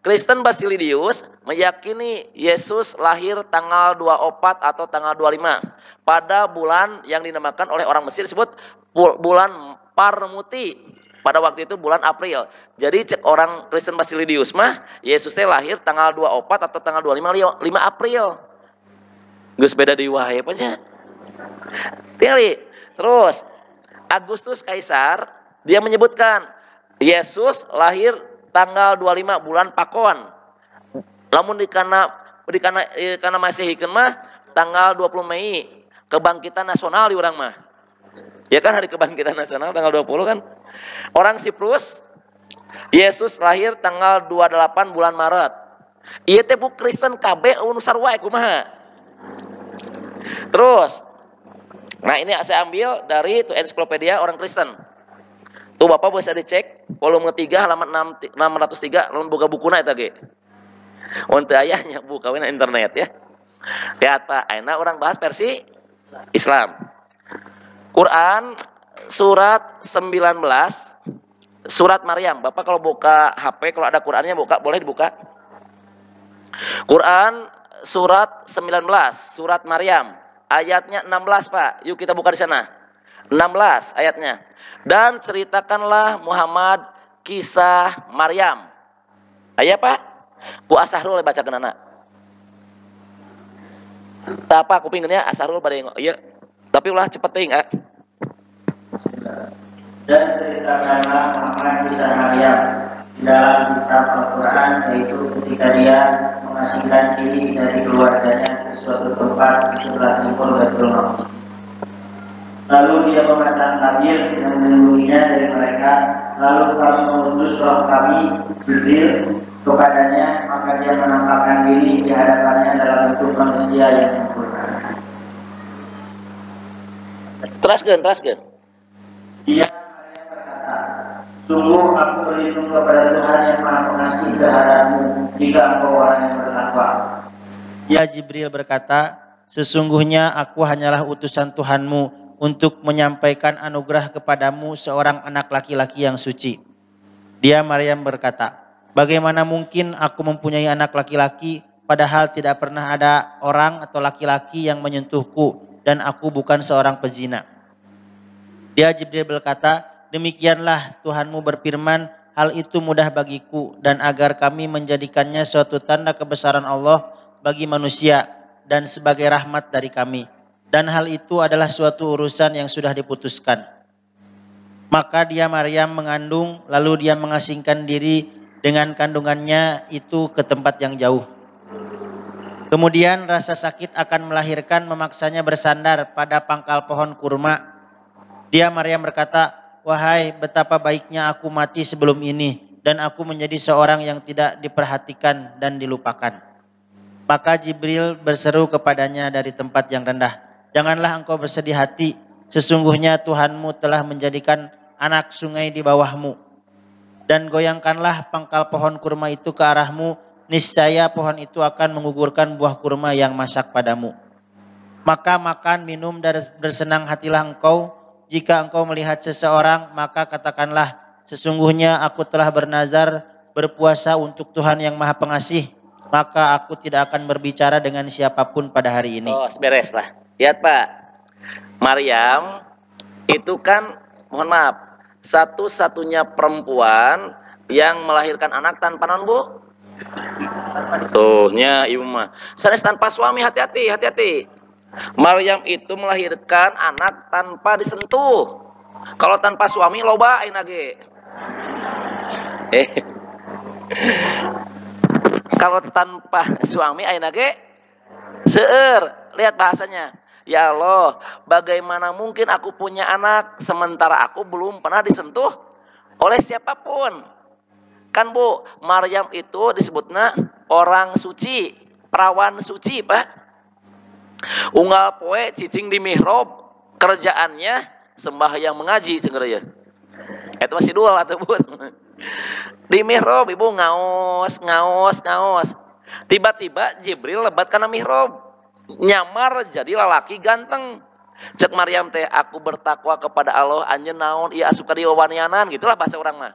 Kristen Basilidius meyakini Yesus lahir tanggal 24 atau tanggal 25 pada bulan yang dinamakan oleh orang Mesir disebut bulan Parmuti. Pada waktu itu bulan April. Jadi cek orang Kristen Basilidius mah Yesus teh lahir tanggal 24 atau tanggal 25 April. Geus beda di wae apa nya? Terus Agustus Kaisar dia menyebutkan Yesus lahir tanggal 25 bulan Pakon. Lamun dikana Masehikeun mah tanggal 20 Mei kebangkitan nasional di urang mah. Ya kan hari kebangkitan nasional tanggal 20 kan. Orang Siprus Yesus lahir tanggal 28 bulan Maret. Ieu teh bu Kristen KB nu sarua kumaha. Terus nah ini saya ambil dari itu ensiklopedia orang Kristen. Tuh Bapak bisa dicek volume 3 halaman 603 lamun boga bukuna eta ge. Mun teu aya nya buka we internet ya. Lihat Pak, ayeuna orang bahas versi Islam. Quran surat 19 surat Maryam. Bapak kalau buka HP, kalau ada Qurannya buka, boleh dibuka. Quran surat 19 surat Maryam ayatnya 16 Pak. Yuk kita buka di sana. 16 ayatnya. Dan ceritakanlah Muhammad kisah Maryam. Aya Pak? Ku Asahrul bacakeun anak. Tah apa kupingnya Asahrul pada ieu. Tapi ulah cepet teuing, Dan ceritakanlah Muhammad kisah Maryam dalam kitab Al-Quran, yaitu ketika dia mengasingkan diri dari keluarganya ke suatu tempat di sebelah timur Baitul Maqdis. Lalu dia memasang tabir yang melindunginya dari mereka. Lalu kami mengutus roh kami Jibril kepadanya, maka dia menampakkan diri di hadapannya dalam bentuk manusia yang sempurna. Teraskeun. Dia berkata, sungguh aku berlindung kepada Tuhan yang Maha Pengasih terhadapmu jika engkau orang yang bertakwa. Ya Jibril berkata, sesungguhnya aku hanyalah utusan Tuhanmu untuk menyampaikan anugerah kepadamu seorang anak laki-laki yang suci. Dia Maryam berkata, bagaimana mungkin aku mempunyai anak laki-laki padahal tidak pernah ada orang atau laki-laki yang menyentuhku dan aku bukan seorang pezina. Dia Jibril berkata, demikianlah Tuhanmu berfirman, hal itu mudah bagiku dan agar kami menjadikannya suatu tanda kebesaran Allah bagi manusia dan sebagai rahmat dari kami. Dan hal itu adalah suatu urusan yang sudah diputuskan. Maka dia Maryam mengandung, lalu dia mengasingkan diri dengan kandungannya itu ke tempat yang jauh. Kemudian rasa sakit akan melahirkan memaksanya bersandar pada pangkal pohon kurma. Dia Maryam berkata, wahai betapa baiknya aku mati sebelum ini dan aku menjadi seorang yang tidak diperhatikan dan dilupakan. Maka Jibril berseru kepadanya dari tempat yang rendah, janganlah engkau bersedih hati, sesungguhnya Tuhanmu telah menjadikan anak sungai di bawahmu. Dan goyangkanlah pangkal pohon kurma itu ke arahmu, niscaya pohon itu akan menggugurkan buah kurma yang masak padamu. Maka makan, minum dan bersenang hatilah engkau. Jika engkau melihat seseorang, maka katakanlah, sesungguhnya aku telah bernazar berpuasa untuk Tuhan yang Maha Pengasih, maka aku tidak akan berbicara dengan siapapun pada hari ini. Oh, beres lah. Lihat Pak, Maryam itu kan, mohon maaf, satu-satunya perempuan yang melahirkan anak tanpa non Bu. Tuhnya ibu mah. Sanes tanpa suami, hati-hati. Maryam itu melahirkan anak tanpa disentuh. Kalau tanpa suami loba ayeuna ge. Kalau tanpa suami ayeuna ge seueur. Lihat bahasanya. Ya Allah, bagaimana mungkin aku punya anak sementara aku belum pernah disentuh oleh siapapun. Kan Bu, Maryam itu disebutnya orang suci, perawan suci Pak. Unggal poe cicing di mihrab, kerjaannya sembahyang mengaji cenah ya. Eta masih dua atuh Bu. Di mihrab ibu ngaos. Tiba-tiba Jibril lebat kana mihrab. Nyamar jadi lalaki ganteng. Cek Maryam teh, aku bertakwa kepada Allah, anjeun naon ieu asup ka dieu wanianan, gitulah bahasa orang mah.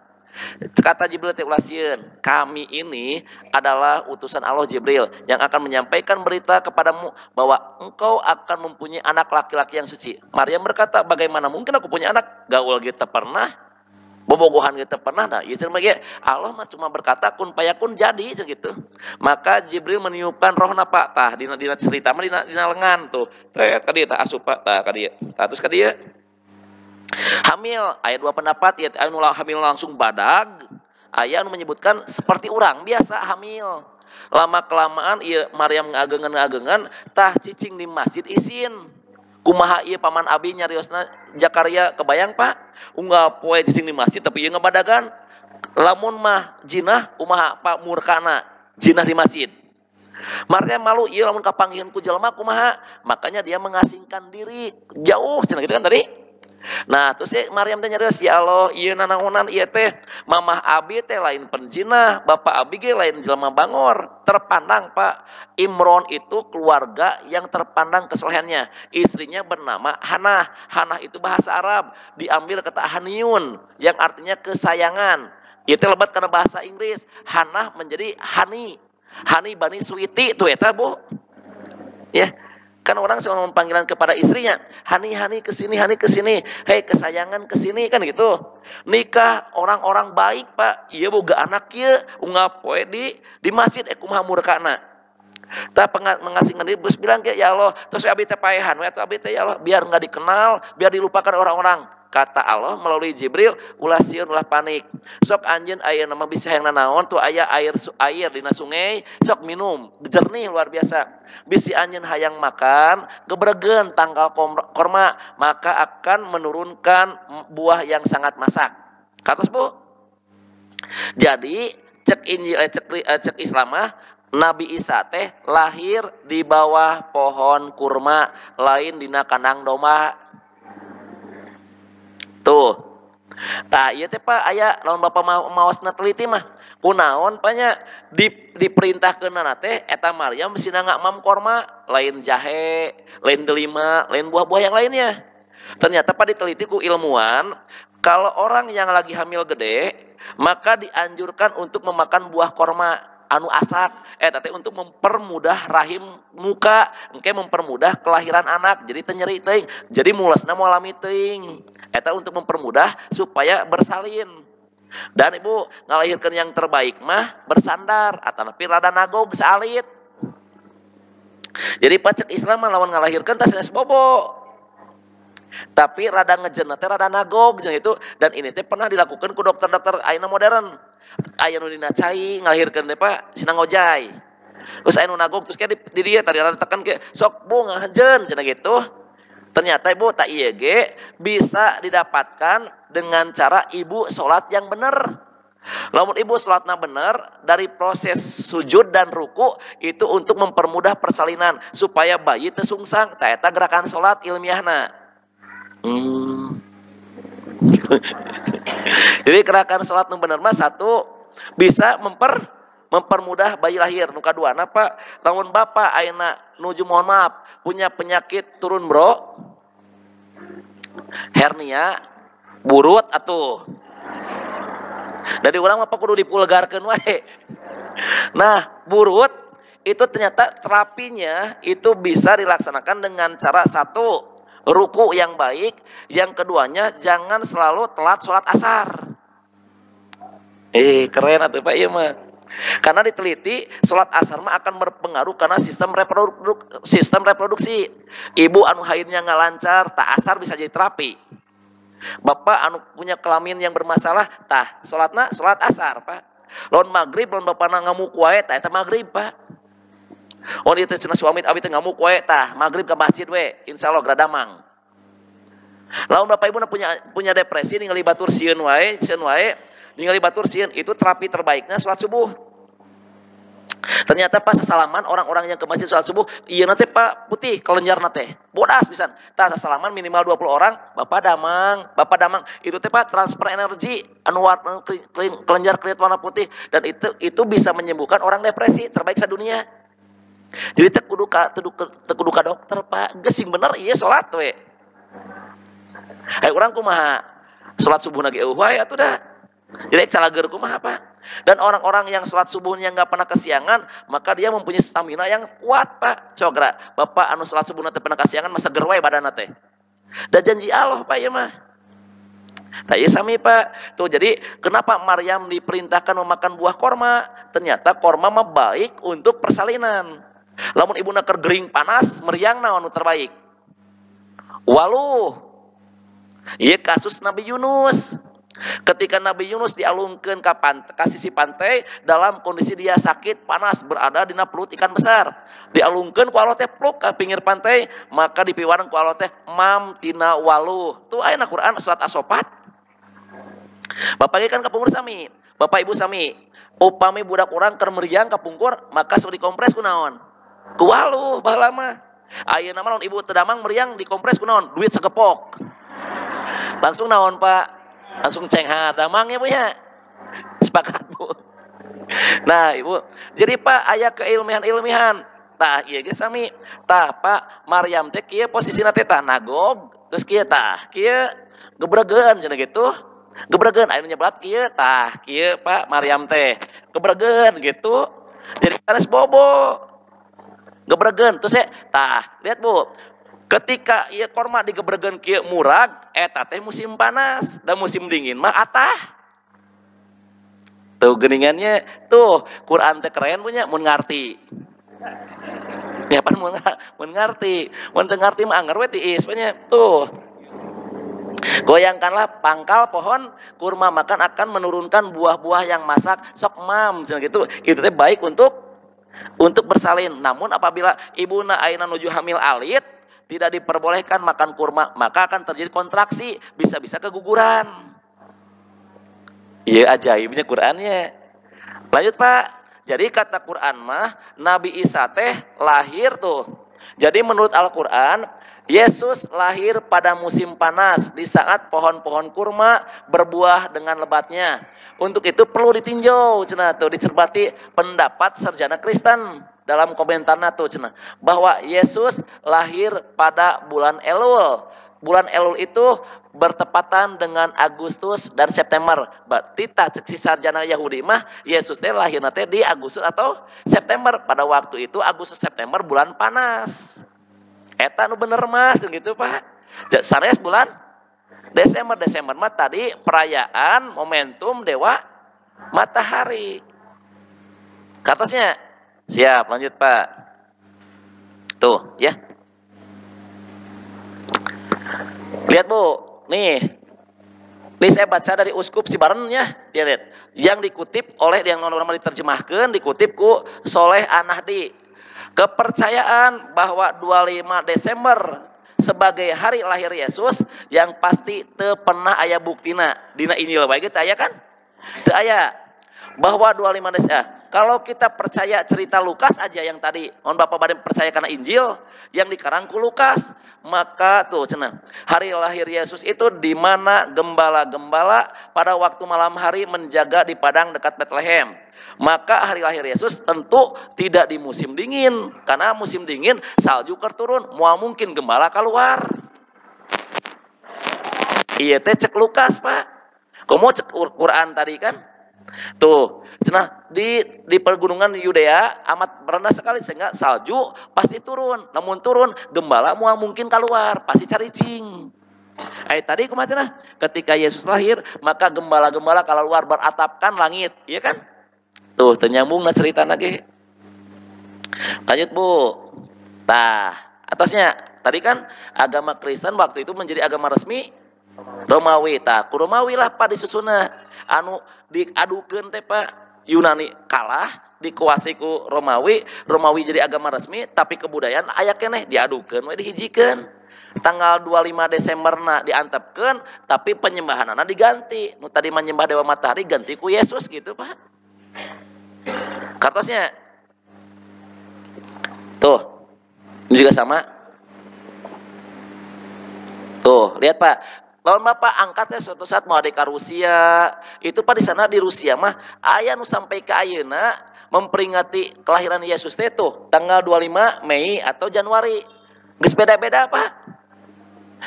Kata Jibril teh ulah sieun, kami ini adalah utusan Allah Jibril yang akan menyampaikan berita kepadamu bahwa engkau akan mempunyai anak laki-laki yang suci. Maryam berkata, bagaimana mungkin aku punya anak? Gaul kita pernah, bobogohan kita pernah. Nah, ieu cenah Allah mah cuma berkata kun payakun jadi gitu. Maka Jibril meniupkan rohna Pak, tah dina cerita mah dina lengan tuh. Teh ka dieu tah asup Pak, tah ka dieu. Tah terus ka dieu hamil, aya dua pendapat ya, anu hamil langsung badag, aya anu menyebutkan seperti orang biasa hamil. Lama kelamaan ieu Maryam ngagengan tah cicing di masjid isin. Kumaha ieu paman abi nyariosna Jakaria, kebayang Pak? Unggal poe cicing di masjid tapi ieu ngabadagan. Lamun mah jinah kumaha Pak murkana jinah di masjid. Maryam malu ieu lamun kapanggieun ku jelema kumaha? Makanya dia mengasingkan diri jauh cenah gitu kan tadi. Nah, terus si Maryam teh nyarios, ya Allah, ieu nanaonan ieu teh mamah abi teh lain penjina, bapak abi ge lain jelema bangor. Terpandang Pak, Imron itu keluarga yang terpandang kesolehannya. Istrinya bernama Hanah. Hanah itu bahasa Arab, diambil kata Haniun yang artinya kesayangan. Itu lebat karena bahasa Inggris. Hanah menjadi Hani. Hani Bani Suiti itu eta Bu. Ya. Kan orang selalu panggilan kepada istrinya, Hani kesini, Hani kesini, hei kesayangan kesini, kan gitu. Nikah orang-orang baik Pak, iya boga anak ya, ungap poe di masjid kumaha murkana. Tak mengasingkan diri, terus bilang ya Allah, terus abi teh paehan, abi teh ya Allah, biar nggak dikenal, biar dilupakan orang-orang. Kata Allah melalui Jibril, ulah sieun ulah panik. Sok anjeun aya nama bisa yang nanaon tuh aya air dina sungai, sok minum, jernih luar biasa. Bisi anjeun hayang makan, gebregen tanggal korma, maka akan menurunkan buah yang sangat masak. Katos Bu. Jadi cek Injil cek Islamah Nabi Isa teh lahir di bawah pohon kurma, lain dina kandang domba. Tuh. Tah ieu teh Pak aya lamun Bapak maosna teliti mah. Kunaon panya diperintahkeunna teh eta Maryam sina ngakmam korma, lain jahe, lain delima, lain buah-buah yang lainnya. Ternyata Pak diteliti ku ilmuwan, kalau orang yang lagi hamil gede, maka dianjurkan untuk memakan buah korma anu asak, teh untuk mempermudah rahim muka, engke mempermudah kelahiran anak, jadi teu nyeri teuing, jadi mulesna moal lami teuing. Eta untuk mempermudah supaya bersalin. Dan Ibu ngalahirkan yang terbaik mah bersandar, atanapi rada nagog salit. Jadi pacek Islam lawan ngalahirkan tas sanes bobo. Tapi rada ngejeuna teh rada nagog jeung itu, dan ini teh pernah dilakukan ku dokter-dokter ayeuna modern. Aya nu dina cai ngalahirkeun teh Pak sina ngojay. Terus aya nu nagog terus kayak di dieu tadi rada tekan ke sok Bu ngahajeun cenah gitu. Ternyata Ibu tak ieu ge bisa didapatkan dengan cara Ibu sholat yang benar. Lamun Ibu sholatna benar, dari proses sujud dan ruku itu untuk mempermudah persalinan supaya bayi teu sungsang. Tah eta gerakan sholat ilmiahna. Jadi gerakan sholat nu bener mah satu bisa mempermudah bayi lahir. Nu kaduana Pak, lamun Bapak ayeuna nuju mohon maaf punya penyakit turun bro, hernia, burut atuh. Dari orang apa kudu dipulgarkeun wae. Nah, burut itu ternyata terapinya itu bisa dilaksanakan dengan cara satu, ruku yang baik, yang keduanya jangan selalu telat sholat asar. Keren atuh Pak ieu mah. Karena diteliti sholat asar mah akan berpengaruh karena sistem reproduksi. Ibu anu haidnya nggak lancar, tak asar bisa jadi terapi. Bapak anu punya kelamin yang bermasalah, tah sholatna sholat asar Pak. Lawan maghrib, lawan bapak ngamuk wae, tah eta maghrib Pak. Oh itu cenah suami abi teh ngamuk wae, tah maghrib ke masjid we, insyaallah gradamang. Lawan bapak ibu punya depresi ningali batur sieun wae, ningali batur sieun, itu terapi terbaiknya sholat subuh. Ternyata pas sasalaman orang-orang yang ke masjid sholat subuh, iya nanti Pak putih kelenjar nate, bodas pisan. Tah sasalaman minimal 20 orang, bapak damang, itu teh Pak transfer energi anu kelenjar kulit warna putih, dan itu bisa menyembuhkan orang depresi terbaik sadunia. Jadi teu kudu ka dokter Pak, gesing bener ieu salat we. Urang kumaha salat subuh lagi wae atuh dah. Jadi salager kumaha Pak. Dan orang-orang yang sholat subuhnya nggak pernah kesiangan, maka dia mempunyai stamina yang kuat Pak. Cogra, Bapak anu sholat subuh nanti pernah kesiangan masa gerwai badan nanti. Dan janji Allah Pak ya mah. Nah iya sami Pak. Tuh jadi kenapa Maryam diperintahkan memakan buah korma? Ternyata korma mah baik untuk persalinan. Lamun ibu nakar gering panas, meriang naon terbaik. Waluh. Iya kasus Nabi Yunus. Ketika Nabi Yunus dialungkeun ka sisi pantai dalam kondisi dia sakit panas berada di perut ikan besar, dialungkeun ku Allah teh pluk ka pinggir pantai, maka dipiwarang ku Allah teh mam tina waluh. Tuh aya na Quran surat As-Saffat. Bapak kan kapungkur sami, Bapak Ibu sami, upami budak urang keur meriang kapungkur, maka sok dikompres ku naon? Ku waluh baheula mah. Ayeuna mah lamun ibu teu damang meriang dikompres ku naon? Duit segepok. Langsung naon Pak? Langsung cenghat. Damangnya Bu ya. Sepakat Bu. Nah Ibu, jadi Pak aya keilmihan-ilmihan. Tah ieu ge sami. Tah Pak Maryam teh kieu posisina teh tah nagog, terus kieu tah kieu gebregeun cenah gitu. Gebregeun aya nu nyebat kieu tah kieu Pak Maryam teh gebregeun gitu. Jadi sanes bobo. Gebregeun terus tah lihat Bu. Ketika ieu korma digebregeun kieu murag, eta teh musim panas, da musim dingin mah atah. Tuh geningannya tuh Quran teh keren punya mun ngarti. Ya pan mun ngarti, mun teu ngarti mah anggar we tiis punya. Tuh. Goyangkanlah pangkal pohon kurma makan akan menurunkan buah-buah yang masak sok mam gitu. Itu teh baik untuk bersalin. Namun apabila ibuna aina nuju hamil alit tidak diperbolehkan makan kurma, maka akan terjadi kontraksi, bisa-bisa keguguran. Iya ajaibnya Qur'annya. Lanjut Pak. Jadi kata Quran mah Nabi Isa teh lahir tuh. Jadi menurut Al-Quran Yesus lahir pada musim panas di saat pohon-pohon kurma berbuah dengan lebatnya. Untuk itu perlu ditinjau cenah tuh dicermati pendapat sarjana Kristen dalam komentarnya tuh cenah bahwa Yesus lahir pada bulan Elul. Bulan Elul itu bertepatan dengan Agustus dan September. Berarti si sarjana Yahudi mah Yesus teh lahirna teh di Agustus atau September. Pada waktu itu Agustus September bulan panas. Eta nu bener mas gitu Pak. Sanes bulan Desember mah tadi perayaan momentum dewa matahari. Kertasnya siap lanjut Pak. Tuh ya. Lihat Bu, nih saya baca dari Uskup Sibaren ya, dia lihat. Yang dikutip oleh yang normal diterjemahkan, dikutip ku Soleh An-Nahdi. Kepercayaan bahwa 25 Desember sebagai hari lahir Yesus yang pasti teu pernah aya buktina. Dina Injil bae geus aya kan? Teu aya. Bahwa 25 Desember. Kalau kita percaya cerita Lukas aja yang tadi, mohon Bapak Bapak percaya karena Injil yang dikarang ku Lukas, maka tuh cenah, hari lahir Yesus itu di mana gembala-gembala pada waktu malam hari menjaga di padang dekat Bethlehem. Maka hari lahir Yesus tentu tidak di musim dingin, karena musim dingin salju turun, moal mungkin gembala keluar. Iya teh cek Lukas Pak, komo cek Quran tadi kan, tuh. Nah, di pergunungan Yudea amat rendah sekali sehingga salju pasti turun. Namun turun, gembala mual mungkin keluar, pasti caricing. Tadi kumaha ketika Yesus lahir, maka gembala-gembala keluar beratapkan langit, iya kan? Tuh, ternyambung cerita lagi. Lanjut Bu. Tah, atasnya tadi kan agama Kristen waktu itu menjadi agama resmi Romawi. Tah, ku Romawi lah Pak disusuna anu diadukeun teh Pak. Yunani kalah dikuasai ku Romawi jadi agama resmi tapi kebudayaan aya keneh diadukeun we dihijikeun. Tanggal 25 Desemberna diantepkeun tapi penyembahanana diganti. Nu tadi menyembah dewa matahari ganti ku Yesus gitu Pak. Kartosnya. Tuh. Ini juga sama. Tuh, lihat Pak. Lawan Bapak angkatnya suatu saat mau ke Rusia, itu Pak di sana di Rusia mah aya nu sampai ke ayeuna memperingati kelahiran Yesus teh tuh tanggal 25 Mei atau Januari. Geus beda-beda Pak.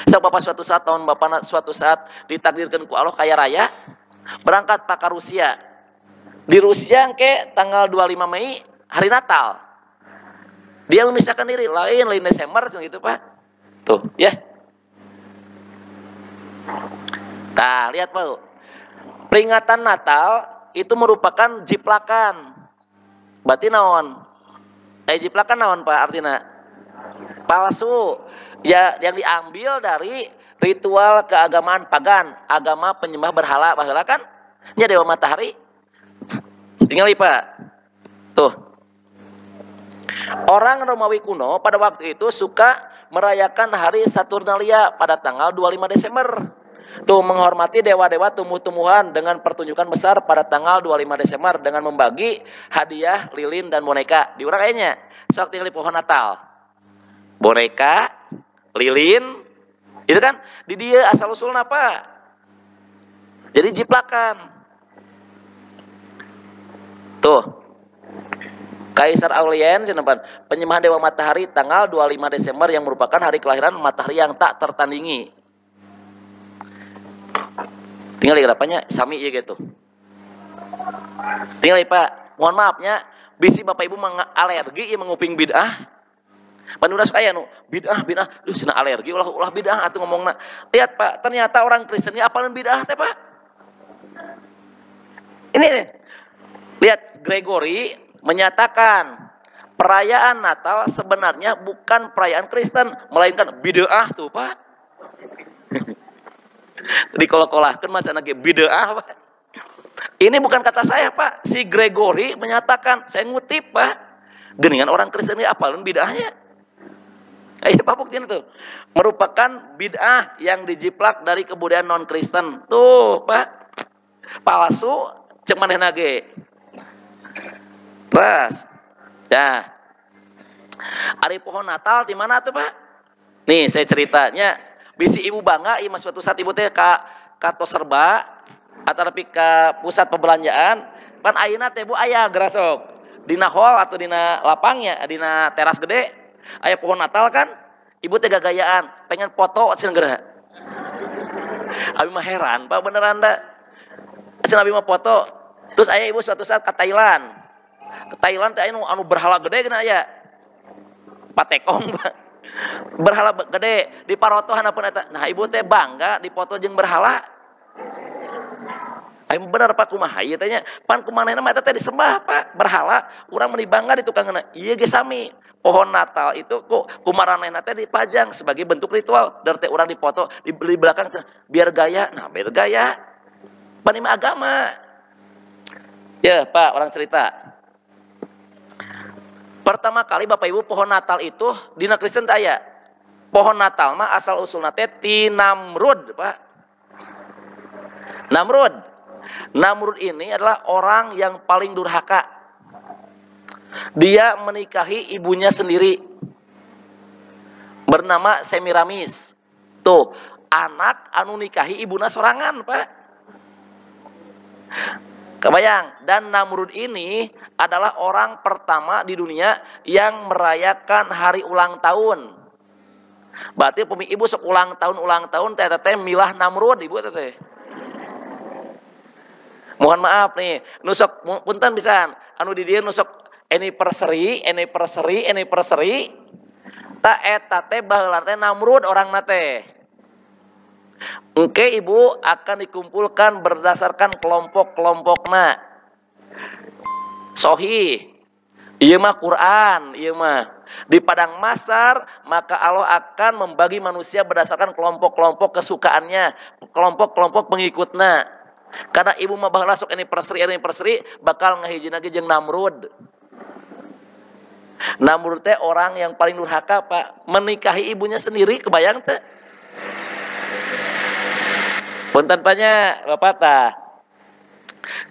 So Bapak suatu saat tahun Bapak suatu saat ditakdirkan ku Allah kaya raya berangkat Pak ke Rusia. Di Rusia ke tanggal 25 Mei hari Natal. Dia memisahkan diri lain Desember gitu Pak. Tuh, ya. Nah, lihat Pak. Peringatan Natal itu merupakan jiplakan. Berarti naon? Jiplakan naon Pak artinya? Palsu. Ya, yang diambil dari ritual keagamaan pagan, agama penyembah berhala, kan? Nya dewa matahari. Tinggal Pak. Tuh. Orang Romawi kuno pada waktu itu suka merayakan hari Saturnalia pada tanggal 25 Desember. Tuh menghormati dewa-dewa tumbuh-tumbuhan dengan pertunjukan besar pada tanggal 25 Desember dengan membagi hadiah, lilin dan boneka. Di urang kayaknya sok tinggal di pohon Natal. Boneka, lilin, Itu kan di dia asal usulna Pak. Jadi jiplakan. Tuh. Kaisar Aurelian penyembahan dewa matahari tanggal 25 Desember yang merupakan hari kelahiran matahari yang tak tertandingi. Tinggal berapanya sami ya gitu. Tinggal Pak, mohon maafnya, bisi Bapak Ibu alergi ya menguping bid'ah. Panuras kaya nu bid'ah, lu cenah alergi ulah bid'ah atuh ngomongna. Lihat Pak, ternyata orang Kristen ini apalin bid'ah teh Pak. Ini lihat Gregory menyatakan perayaan Natal sebenarnya bukan perayaan Kristen, melainkan bid'ah tuh Pak. Dikolah-kolahkan macam lagi bid'ah Pak. Ini bukan kata saya Pak, si Gregory menyatakan, saya ngutip Pak. Geningan orang Kristen ini apalin bid'ahnya. Ayo Pak buktiin tuh. Merupakan bid'ah yang dijiplak dari kebudayaan non-Kristen. Tuh Pak. Palsu cek manehna ge. Terus. Nah. Hari pohon Natal di mana tuh Pak? Nih saya ceritanya. Bisi ibu bangga, ieu suatu saat ibu teh ka Toserba atau lebih ke pusat perbelanjaan. Pan ayeuna teh Bu aya gerasok. Dina hall atau dina lapangnya, dina teras gede, aya pohon Natal kan? Ibu teh gagayaan, pengen foto cenah geura. Abi mah heran, Pak beneran da. Cenah abi mah foto. Terus aya ibu suatu saat ke Thailand. Ke Thailand teh anu berhala gede geuna aya. Patekong, Pak. Berhala gede di parotohan pun eta. Nah, ibu teh bangga dipoto jeung berhala. Ayo bener Pak kumaha ieu teh nya? Pan kumanehna mah eta teh disembah Pak, berhala. Urang meuni bangga di tukangeuna. Ieu ge sami. Pohon Natal itu kok kumaranehna teh dipajang sebagai bentuk ritual. Dar teh urang dipoto di belakang biar gaya. Nah, biar gaya. Pan mah agama. Ya, Pak, orang cerita. Pertama kali Bapak Ibu pohon Natal itu dina Kristen aya. Pohon Natal mah asal usulna teh ti Namrud, Pak. Namrud ini adalah orang yang paling durhaka. Dia menikahi ibunya sendiri. Bernama Semiramis. Tuh, anak anu nikahi ibuna sorangan, Pak. Kebayang, dan Namrud ini adalah orang pertama di dunia yang merayakan hari ulang tahun. Berarti pumi ibu sok ulang tahun teh milah Namrud ibu teh. Mohon maaf nih, nusok punten pisan, anu di dieu nusok anniversary. Ta eta teh baheula teh Namrud orangna teh. Engke ibu akan dikumpulkan berdasarkan kelompok-kelompokna. Sohih, ieu mah Quran, ieu mah. Di padang mahsyar maka Allah akan membagi manusia berdasarkan kelompok-kelompok kesukaannya, kelompok-kelompok pengikutna. Karena ibu mah baheula sok anniversary bakal ngahijin lagi jeung Namrud. Namrud teh orang yang paling durhaka Pak, menikahi ibunya sendiri, kebayang teh? Punten banyak Bapak tah.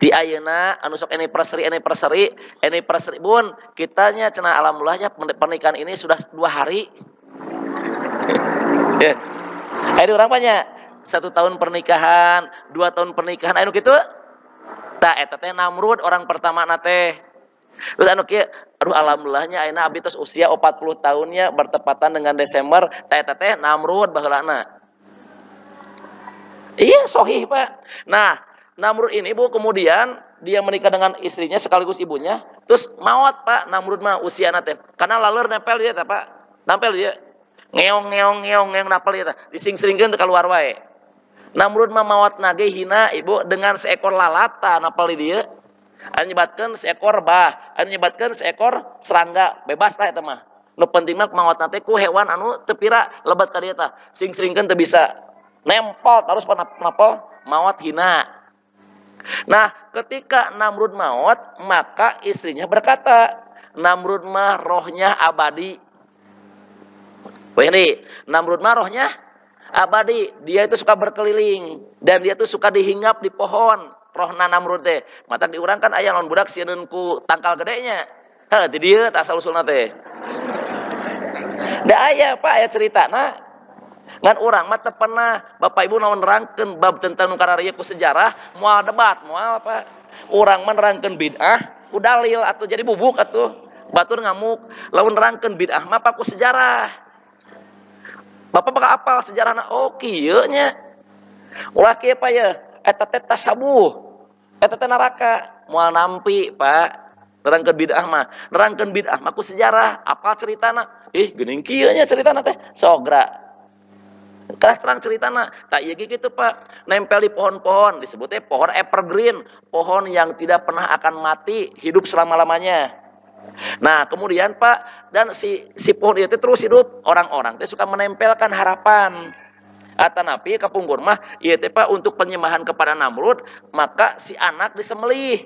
Di ayeuna anu sok anniversary bun, kitanya cenah alhamdulillahnya pernikahan ini sudah 2 hari. Ya. Ayo urang banyak 1 tahun pernikahan, 2 tahun pernikahan anu kitu. Tah eta teh Namrud orang pertama na teh. Terus anu kieu, aduh alhamdulillahnya ayeuna abdi tos usia 40 tahunnya bertepatan dengan Desember, tah eta teh Namrud baheulana. Iya, sohih Pak. Nah, Namrud ini Bu kemudian dia menikah dengan istrinya sekaligus ibunya, terus maot Pak Namrud mah usiana teh. Karena laleur nempel dia teh Pak. Nempel dia. Ngeong napel dia teh. Dising-seringkeun teh keluar wae. Namrud mah maot nage hina Ibu dengan seekor lalata napel dia. Anu nyebatkeun seekor bah, anu nyebatkeun seekor serangga, bebas lah eta mah. Nu penting mah maotna teh ku hewan anu teu pira lebat ka dieu tah. Sing-seringkeun teu bisa. Nempel terus napel maot hina. Nah, ketika Namrud maut, maka istrinya berkata, Namrud mah rohnya abadi. Ini Namrud mah rohnya abadi. Dia itu suka berkeliling dan dia itu suka dihinggap di pohon. Rohna Namrud teh. Mata diurang kan aya lawan budak sieun ku tangkal gedenya. Heh, di dieu tah asal usulna teh. Da aya Pak aya ceritana. Ngan urang mah teu pernah Bapak Ibu naon nerangkeun bab tentang nu kararieu ku sejarah moal debat moal apa. Urang mah nerangkeun bid'ah ku dalil atuh jadi bubuk atuh. Batur ngamuk lamun nerangkeun bid'ah mah ku sejarah. Bapak bakal apal sejarahna oh kieu nya. Ulah kieu pa ye eta teh tasabuh. Eta teh neraka moal nampi Pak. Nerangkeun bid'ah mah ku sejarah apal ceritana. Geuning kieu nya ceritana teh sogra. Kelas terang ceritana tak iya gitu Pak, nempel di pohon-pohon disebutnya pohon evergreen, pohon yang tidak pernah akan mati, hidup selama-lamanya. Nah kemudian Pak, dan si pohon itu terus hidup, orang-orang itu suka menempelkan harapan. Atanapi kapungkur mah iya teh Pak untuk penyembahan kepada Namrud, maka si anak disembelih.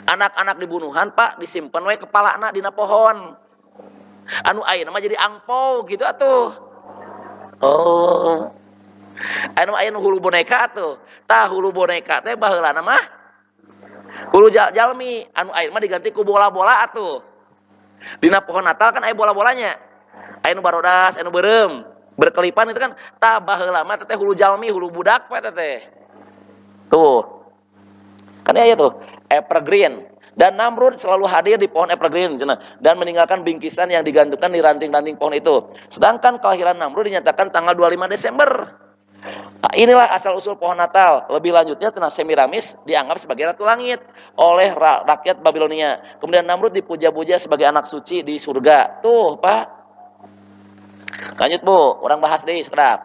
Anak-anak dibunuhan Pak disimpan we kepalana dina pohon. Anu ayeuna mah jadi angpau gitu atuh. Oh, anu hulu boneka tuh, tah hulu boneka teh baheulana mah hulu jalmi, anu ayeuna mah diganti ku bola-bola atuh. Dina pohon Natal kan aya bola-bolanya, aya nu barodas, anu beureum, berkelipan itu kan, tah baheula mah teh hulu jalmi, hulu budak we teh. Tuh, kan aya tuh evergreen. Dan Namrud selalu hadir di pohon evergreen dan meninggalkan bingkisan yang digantungkan di ranting-ranting pohon itu. Sedangkan kelahiran Namrud dinyatakan tanggal 25 Desember. Nah, inilah asal-usul pohon Natal. Lebih lanjutnya Semiramis dianggap sebagai ratu langit oleh rakyat Babilonia. Kemudian Namrud dipuja-puja sebagai anak suci di surga. Tuh, Pak. Lanjut, Bu. Orang bahas deh sekedap.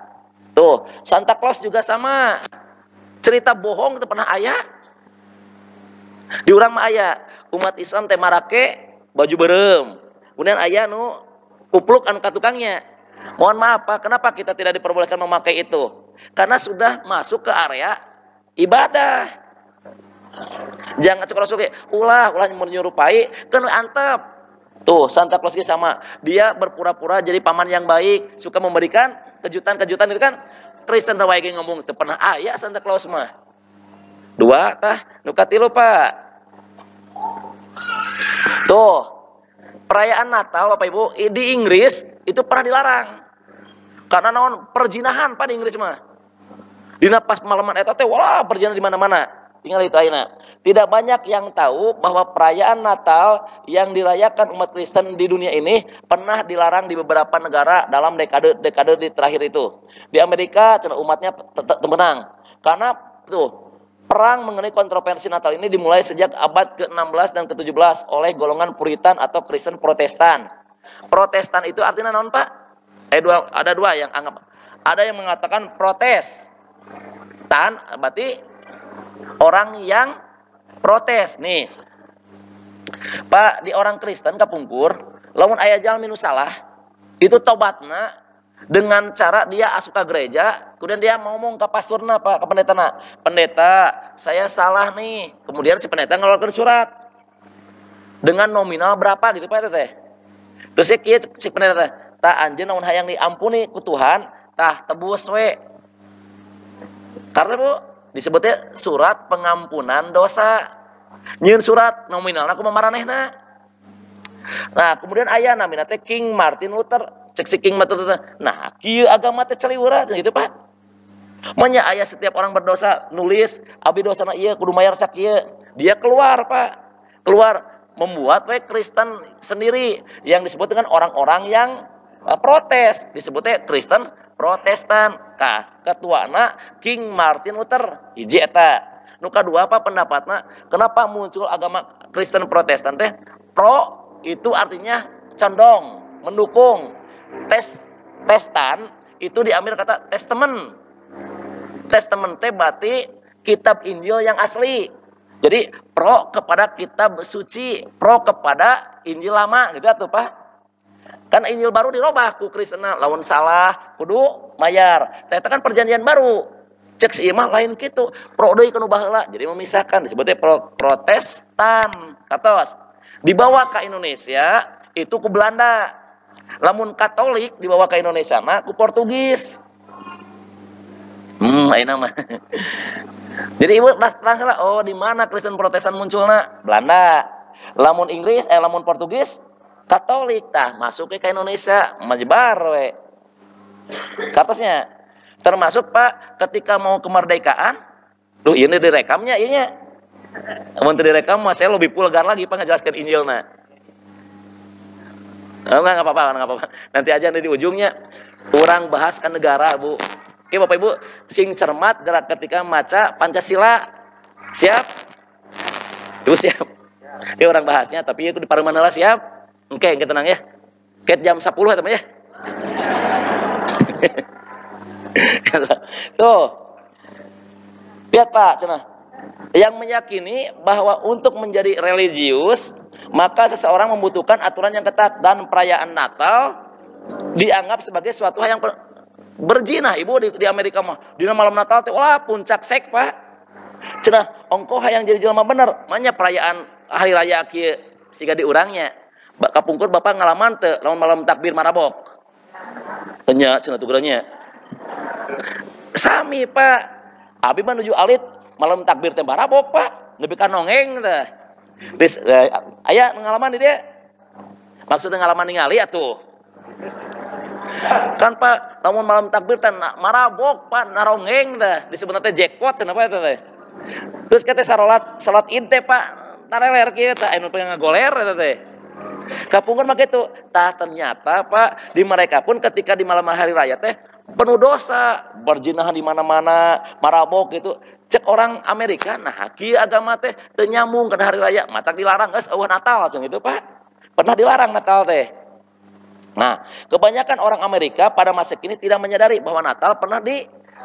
Tuh, Santa Claus juga sama. Cerita bohong itu pernah ayah. Di urang mah aya umat Islam teh marake baju beureum. Kemudian aya nu kupluk anu katukangnya. Mohon maaf Pak, kenapa kita tidak diperbolehkan memakai itu? Karena sudah masuk ke area ibadah. Jangan sekolah-sekolah ulah menyerupai kan antep. Tuh Santa Claus sama. Dia berpura-pura jadi paman yang baik, suka memberikan kejutan-kejutan itu kan. Kristen wae ge ngomong teu pernah aya Santa Claus mah. Dua tah nu katilu Pak. Tuh perayaan Natal Bapak Ibu di Inggris itu pernah dilarang karena naon perzinahan Pak di Inggris mah. Dina pas malaman eta teh wala perzinahan di mana-mana. Tinggal itu ayeuna. Tidak banyak yang tahu bahwa perayaan Natal yang dirayakan umat Kristen di dunia ini pernah dilarang di beberapa negara dalam dekade terakhir itu. Di Amerika umatnya menang karena tuh perang mengenai kontroversi Natal ini dimulai sejak abad ke-16 dan ke-17 oleh golongan Puritan atau Kristen Protestan. Protestan itu artinya naon Pak? Ada dua yang anggap. Ada yang mengatakan protes. Berarti orang yang protes nih. Pak, di orang Kristen kapungkur, lamun aya jalmi nu salah, itu tobatna dengan cara dia asup ke gereja, kemudian dia ngomong ke pasturna Pak, ke pendetana, pendeta saya salah nih, kemudian si pendeta ngeluarkan surat dengan nominal berapa gitu Pak teh. Terus si pendeta tah anjeun namun hayang diampuni ku Tuhan, tah tebus we. Karena Bu disebutnya surat pengampunan dosa. Nyieun surat nominalna kumaha maranehna. Nah, kemudian aya namina teh King Martin Luther. Cek si King Martin Luther. Nah, kieu agama teh celiweuran gitu, Pak. Manya aya setiap orang berdosa nulis abdi dosana ieu kudu mayar sakieu. Dia keluar, Pak. Keluar membuat Kristen sendiri yang disebut dengan orang-orang yang protes, disebutnya Kristen Protestan. Ketuana King Martin Luther hiji eta. Nu kadua apa pendapatna? Kenapa muncul agama Kristen Protestan teh? Pro itu artinya condong, mendukung. Testan itu diambil kata testament. Testament teh berarti kitab Injil yang asli. Jadi pro kepada kitab suci, pro kepada Injil lama gitu atuh Pak. Kan Injil baru dirobah ku Kristen lawan salah kudu mayar. Ternyata kan perjanjian baru. Cek si imah lain gitu. Pro deui kanu baheula. Jadi memisahkan disebutnya Protestan. Katos. Dibawa ke Indonesia itu ku Belanda. Lamun Katolik dibawa ke Indonesia mah ku Portugis. Ayeuna mah. Jadi ibu terang lah, oh di mana Kristen Protestan munculna? Belanda. Lamun Inggris, lamun Portugis, Katolik. Tah masuk ke Indonesia, menyebar we. Kertasnya. Termasuk Pak ketika mau kemerdekaan, tuh ini direkamnya inya. Mun direkam mah saya lebih vulgar lagi Pak ngejelaskan Injilna. Oh, enggak apa-apa. Nanti aja di ujungnya orang bahaskan negara, Bu. Oke, Bapak Ibu, sing cermat gerak ketika maca Pancasila. Siap? Ibu siap? Ini orang bahasnya, tapi itu di Parumanala siap? Oke, kita tenang ya. Oke, jam 10 teman ya. Tuh. Lihat Pak, cenah. Yang meyakini bahwa untuk menjadi religius, maka seseorang membutuhkan aturan yang ketat dan perayaan Natal dianggap sebagai suatu hal yang berzina. Ibu di Amerika mah, di malam Natal teh wah puncak sek Pak. Cenah ongkoh yang jadi jelema bener, manya perayaan hari raya kieu siga diurangnya. Kapungkur Bapak ngalaman teu lamun malam takbir marabok. Nya cenah tugeurnya. Sami Pak. Abi mah nuju alit malam takbir teh marabok Pak. Nepi ka nongeng teh. Aya pengalaman di dia. Maksudnya ngalaman ningali atuh. Kan Pak, lamun malam takbir teh marabok Pak, narongeng teh. Disebutna teh jackpot cenah Pak eta teh. Terus kata salat Id teh Pak, tareler kieu teh anu pengen ngagoler eta teh. Kapungkur mah kitu. Tah ternyata Pak, di mereka pun ketika di malam hari raya teh penuh dosa, berzinahan di mana-mana, marabok gitu. Cek orang Amerika, nah kieu agama teh teu nyambung ke hari raya, matak dilarang geus eueuh Natal cenah gitu Pak. Pernah dilarang Natal teh. Nah, kebanyakan orang Amerika pada masa kini tidak menyadari bahwa Natal pernah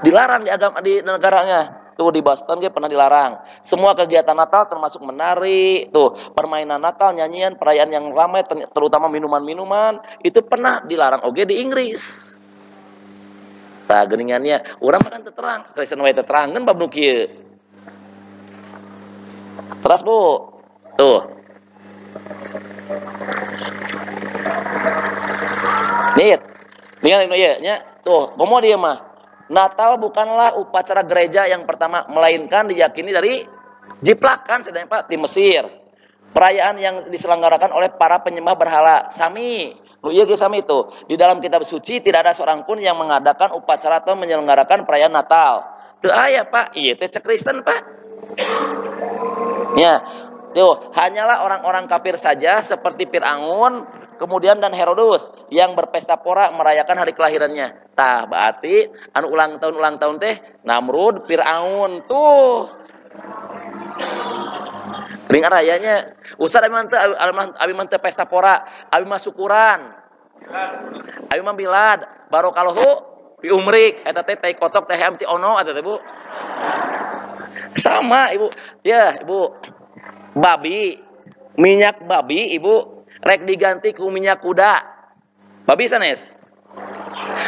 dilarang di agama di negaranya. Tuh di Boston pernah dilarang. Semua kegiatan Natal termasuk menari, tuh permainan Natal, nyanyian, perayaan yang ramai terutama minuman-minuman itu pernah dilarang oge di Inggris. Tah geuningannya urang mah kan teu terang, Kristen wae teu terangkeun bab nu kieu. Terus Bu. Tuh. Nih nya. Tuh, komo dia mah. Natal bukanlah upacara gereja yang pertama, melainkan diyakini dari jiplakan sedang Pak di Mesir. Perayaan yang diselenggarakan oleh para penyembah berhala. Sami, nu ieu ge sami itu. Di dalam kitab suci tidak ada seorang pun yang mengadakan upacara atau menyelenggarakan perayaan Natal. Teu aya Pak, ieu teh cek Kristen Pak. Ya, tuh hanyalah orang-orang kafir saja seperti Fir'aun, kemudian dan Herodus yang berpesta pora merayakan hari kelahirannya. Tah berarti anu ulang tahun teh Namrud, Fir'aun tuh. Ring rayanya usah abi mah teu pesta pora, abi mah syukuran. Abi mah bilad, barokallahu fi umrik eta teh tai kotok teh hamti ono eta teh Bu. Sama Ibu. Ya, Ibu. Babi, minyak babi Ibu rek diganti ku minyak kuda. Babi sanes.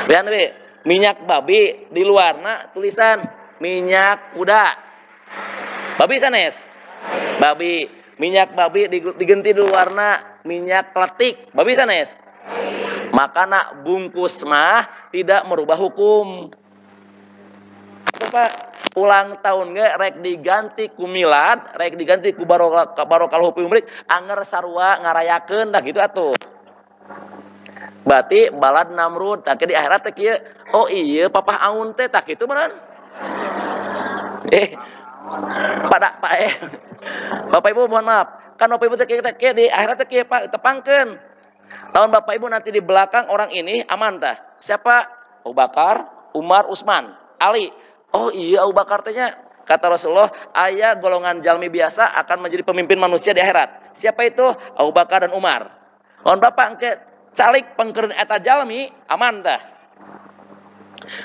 Lihat nih, minyak babi di luarna tulisan minyak kuda. Babi sanes. Babi, minyak babi diganti di luarna minyak kletik. Babi sanes. Makana bungkus mah tidak merubah hukum. Pak, ulang tahun ge rek diganti ku milad, rek diganti ku barokah hukum umrik, anger sarua ngarayakeun dah gitu atuh. Berarti balad Namrud tah di akhirat teh kieu. Oh iya papah aun teh tah kitu meureun. Bapak Ibu mohon maaf. Kan Bapak Ibu teh kieu di akhirat teh kieu Pak tepangkeun. Lamun Bapak Ibu nanti di belakang orang ini aman tah. Siapa? Abu Bakar, Umar, Utsman, Ali. Oh iya Abu Bakar tehnya kata Rasulullah, aya golongan jalmi biasa akan menjadi pemimpin manusia di akhirat. Siapa itu? Abu Bakar dan Umar. Lamun Bapak engke calik pengkeun eta jalmi aman tah.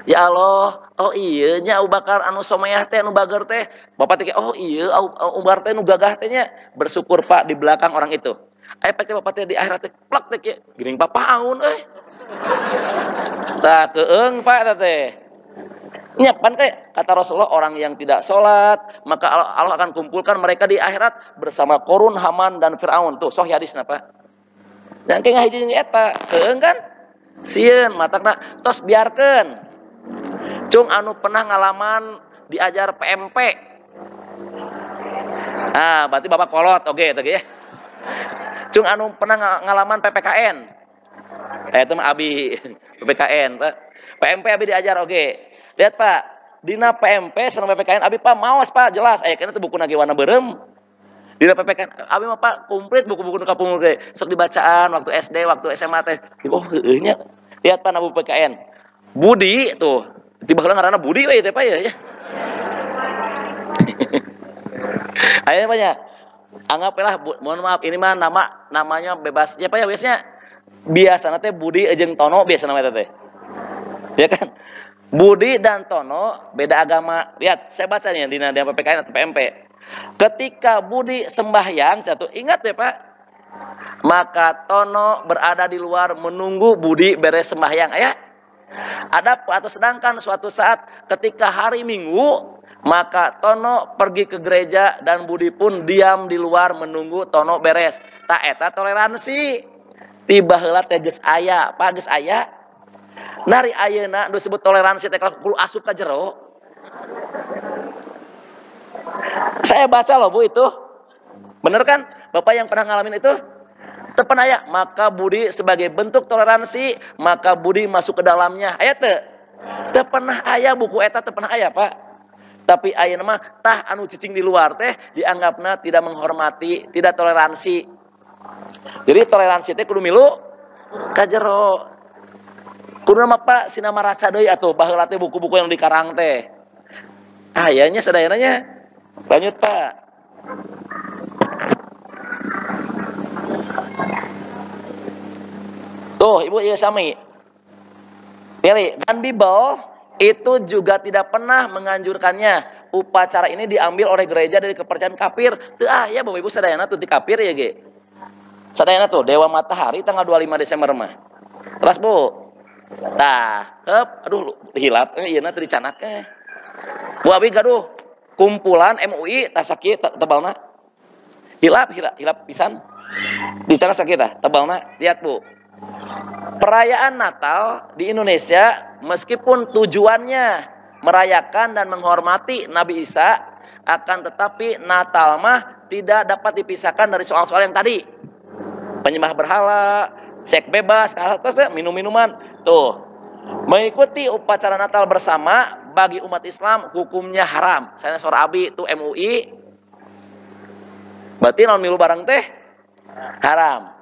Ya Allah, oh iya nya Abu Bakar anu somayah teh anu bager teh. Bapak teh oh iya Abu Bakar teh anu gagah teh nya. Bersyukur Pak di belakang orang itu. Aya pake Bapak teh di akhirat teh plak teh kieu, geuning papaun euy. Tah keung Pak eta teh. Nya pan teh kata Rasulullah orang yang tidak sholat maka Allah akan kumpulkan mereka di akhirat bersama Korun, Haman dan Firaun. Tuh sahih hadisna Pak. Dan ke ngahiji eta keung kan? Sieun matakna tos biarkeun. Cung anu pernah ngalaman diajar PMP. Ah, berarti Bapak kolot oge eta ge ya. Cung anu pernah ngalaman PPKN. Eta mah abi PPKN, Pak. PMP abi diajar oke. Lihat Pak, dina PMP sareng PPKN abi Pak maos Pak jelas aya kana teh buku nage warna beureum. Dina PPKN abi mah Pak komplit buku-buku nu kapungkur ge. Sok dibacaan waktu SD, waktu SMA teh. Oh heueuh nya. Lihat Pak na buku PPKN. Budi tuh, tiba heula ngaranna Budi we teh Pak ya. Ayo Pak ya. Anggaplah mohon maaf ini mah namanya bebas ya Pak ya biasanya teh Budi jeung Tono biasa namanya teh. Ya kan? Budi dan Tono beda agama. Lihat, saya bacanya di PPKN atau PMP. Ketika Budi sembahyang, satu ingat ya Pak. Maka Tono berada di luar menunggu Budi beres sembahyang. Ya. Atau sedangkan suatu saat ketika hari Minggu, maka Tono pergi ke gereja dan Budi pun diam di luar menunggu Tono beres. Tak eta toleransi. Tiba heula teh geus aya, Pak geus aya. Nari ayeuna disebut toleransi teh kudu asup ka jero. Saya baca loh Bu itu. Bener kan? Bapak yang pernah ngalamin itu? Teu pernah aya, maka Budi sebagai bentuk toleransi, maka Budi masuk ke dalamnya. Aya teu? Teu pernah aya buku eta teu pernah aya, Pak. Tapi ayeuna mah tah anu cicing di luar teh dianggapna tidak menghormati, tidak toleransi. Jadi toleransi teh kudu milu ka jero. Kudu mah Pak sina maraca deui atuh baheula teh buku-buku yang dikarang teh. Ayanya sadayananya. Lanjut Pak. Tuh Ibu ieu sami. Pilih dan Bible itu juga tidak pernah menganjurkannya. Upacara ini diambil oleh gereja dari kepercayaan kafir. Teu aya Bapak Ibu sadayana tuh di kafir ya ge. Sadayana tuh Dewa Matahari tanggal 25 Desember mah. Terus Bu. Tah, aduh hilap ieu na teu dicanak Bu abi gaduh kumpulan MUI tah sakieu tebalna. Hilap pisan. Dicanak sakieu tah tebalna. Lihat Bu. Perayaan Natal di Indonesia meskipun tujuannya merayakan dan menghormati Nabi Isa, akan tetapi Natal mah tidak dapat dipisahkan dari soal-soal yang tadi. Penyembah berhala, seks bebas, minum-minuman. Tuh, mengikuti upacara Natal bersama bagi umat Islam hukumnya haram. Saya seorang abi itu MUI. Berarti non milu bareng teh haram.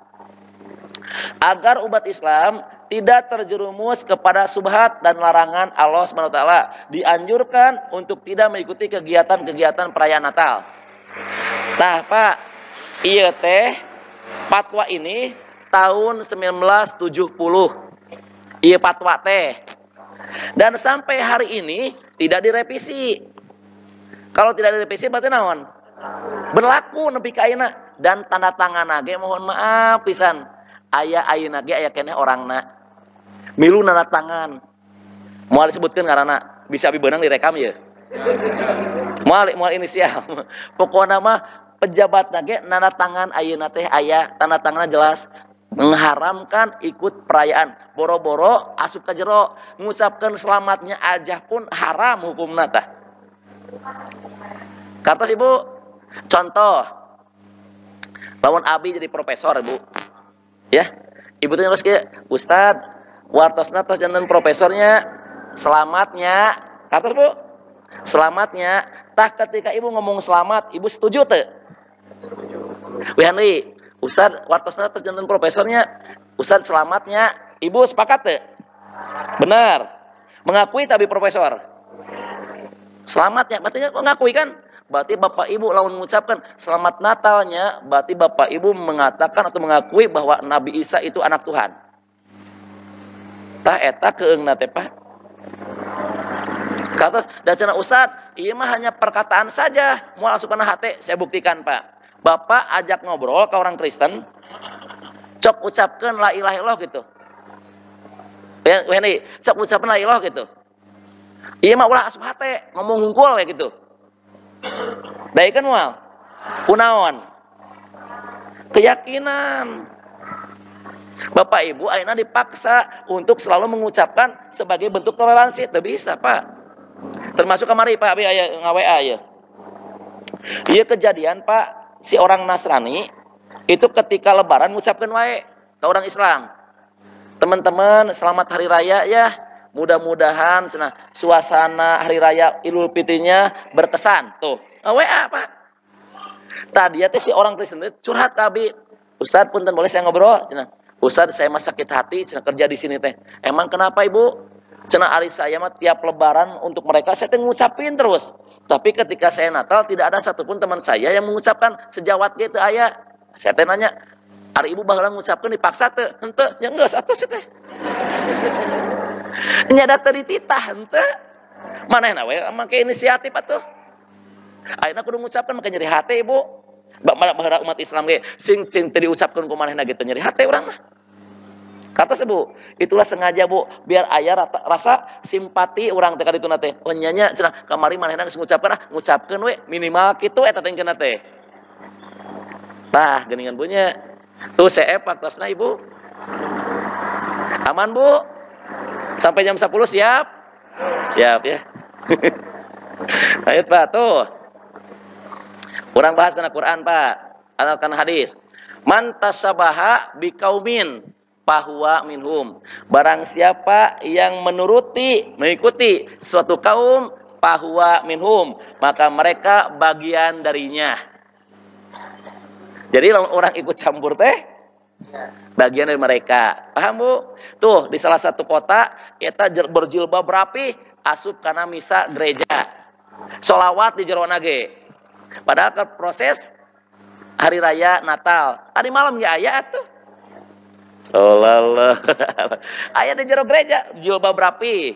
Agar umat Islam tidak terjerumus kepada subhat dan larangan Allah SWT, dianjurkan untuk tidak mengikuti kegiatan-kegiatan perayaan Natal. Nah Pak, iya teh fatwa ini tahun 1970. Iya fatwa teh. Dan sampai hari ini tidak direvisi. Kalau tidak direvisi berarti naon? Berlaku nepi ka ayeuna dan tanda tangan ge mohon maaf pisan. Aya ayeuna ge aya keneh orangna. Milu tanda tangan. Moal disebutkeun ngaranna, bisa abi beunang direkam ye. Moal inisial. Pokona mah pejabatna ge tanda tangan ayeuna teh aya tanda tanganna jelas mengharamkan ikut perayaan. Boro-boro asup ka jero, ngucapkeun selamatnya aja pun haram hukumna tah. Kartos Ibu, contoh. Lawan abi jadi profesor Ibu. Ya. Ibu teh terus kieu, Ustad, wartosna tos janten profesornya selamatnya. Kartos Bu. Selamatnya, tah ketika Ibu ngomong selamat, Ibu setuju teu? Wihani, Ustad wartosna tos janten profesornya, Ustad selamatnya, Ibu sepakat teu? Benar. Mengakui tapi profesor. Selamatnya, berarti ngakui kan? Berarti Bapak Ibu lawan mengucapkan selamat Natalnya, berarti Bapak Ibu mengatakan atau mengakui bahwa Nabi Isa itu anak Tuhan. Tah eta keungna teh Pak. Kata da cenah Ustad, ieu mah hanya perkataan saja, moal asupna hate, saya buktikan Pak. Bapak ajak ngobrol ke orang Kristen, cok ucapkeun la ilaha illallah gitu. Wehni, cok ucapkeun la ilaha gitu. Ieu mah ulah asup hate, ngomong hungkul kayak gitu. Daikeun moal. Kunaon? Keyakinan. Bapak Ibu ayeuna dipaksa untuk selalu mengucapkan sebagai bentuk toleransi, teu bisa Pak. Termasuk kemari Pak abi aya nga-WA ieu. Ieu kejadian Pak, si orang Nasrani itu ketika lebaran ngucapkeun wae ke orang Islam. Teman-teman, selamat hari raya ya. Mudah-mudahan suasana hari raya Idul Fitrinya berkesan. Tuh, WA Pak. Tadi teh si orang Kristen curhat ke Abi. Ustaz, punten boleh saya ngobrol? Ustaz, saya mah sakit hati kerja di sini teh. Emang kenapa Ibu? Ari saya mah tiap lebaran untuk mereka saya teh ngucapin terus. Tapi ketika saya Natal tidak ada satupun teman saya yang mengucapkan sejawat gitu aya. Saya teh nanya, "Ari Ibu bakal ngucapkeun dipaksa teu?" Henteu, nya geus atuh teh. Nya da teu dititah henteu. Manehna we make inisiatif atuh. Ayeuna kudu ngucapkeun make nyeri hate Ibu. Bahara umat Islam ge sing teu diucapkeun ku manehna gitu nyeri hate urang mah. Kata Bu, itulah sengaja Bu, biar aya rasa simpati urang teh ka dituna teh. Oh nya cenah kamari manehna geus ngucapkeun we minimal kitu eta teh cenah teh. Tah geuningan Bu nya. Tuh CF paktosna Ibu. Aman Bu? Sampai jam 10 siap? Siap ya. Ayo Pak, tuh. Kurang bahas kana Quran Pak, atau kana hadis. Man tasabaha biqaumin fahuwa minhum. Barang siapa yang mengikuti suatu kaum, fahuwa minhum, maka mereka bagian darinya. Jadi orang ikut campur teh bagian dari mereka. Paham Bu? Tuh di salah satu kota eta berjilbab rapi asup kana misa gereja. Sholawat di jero ge. Padahal ke proses hari raya Natal. Tadi malam ya aya tuh. Sallallahu. Aya di jero gereja, jilbab rapi.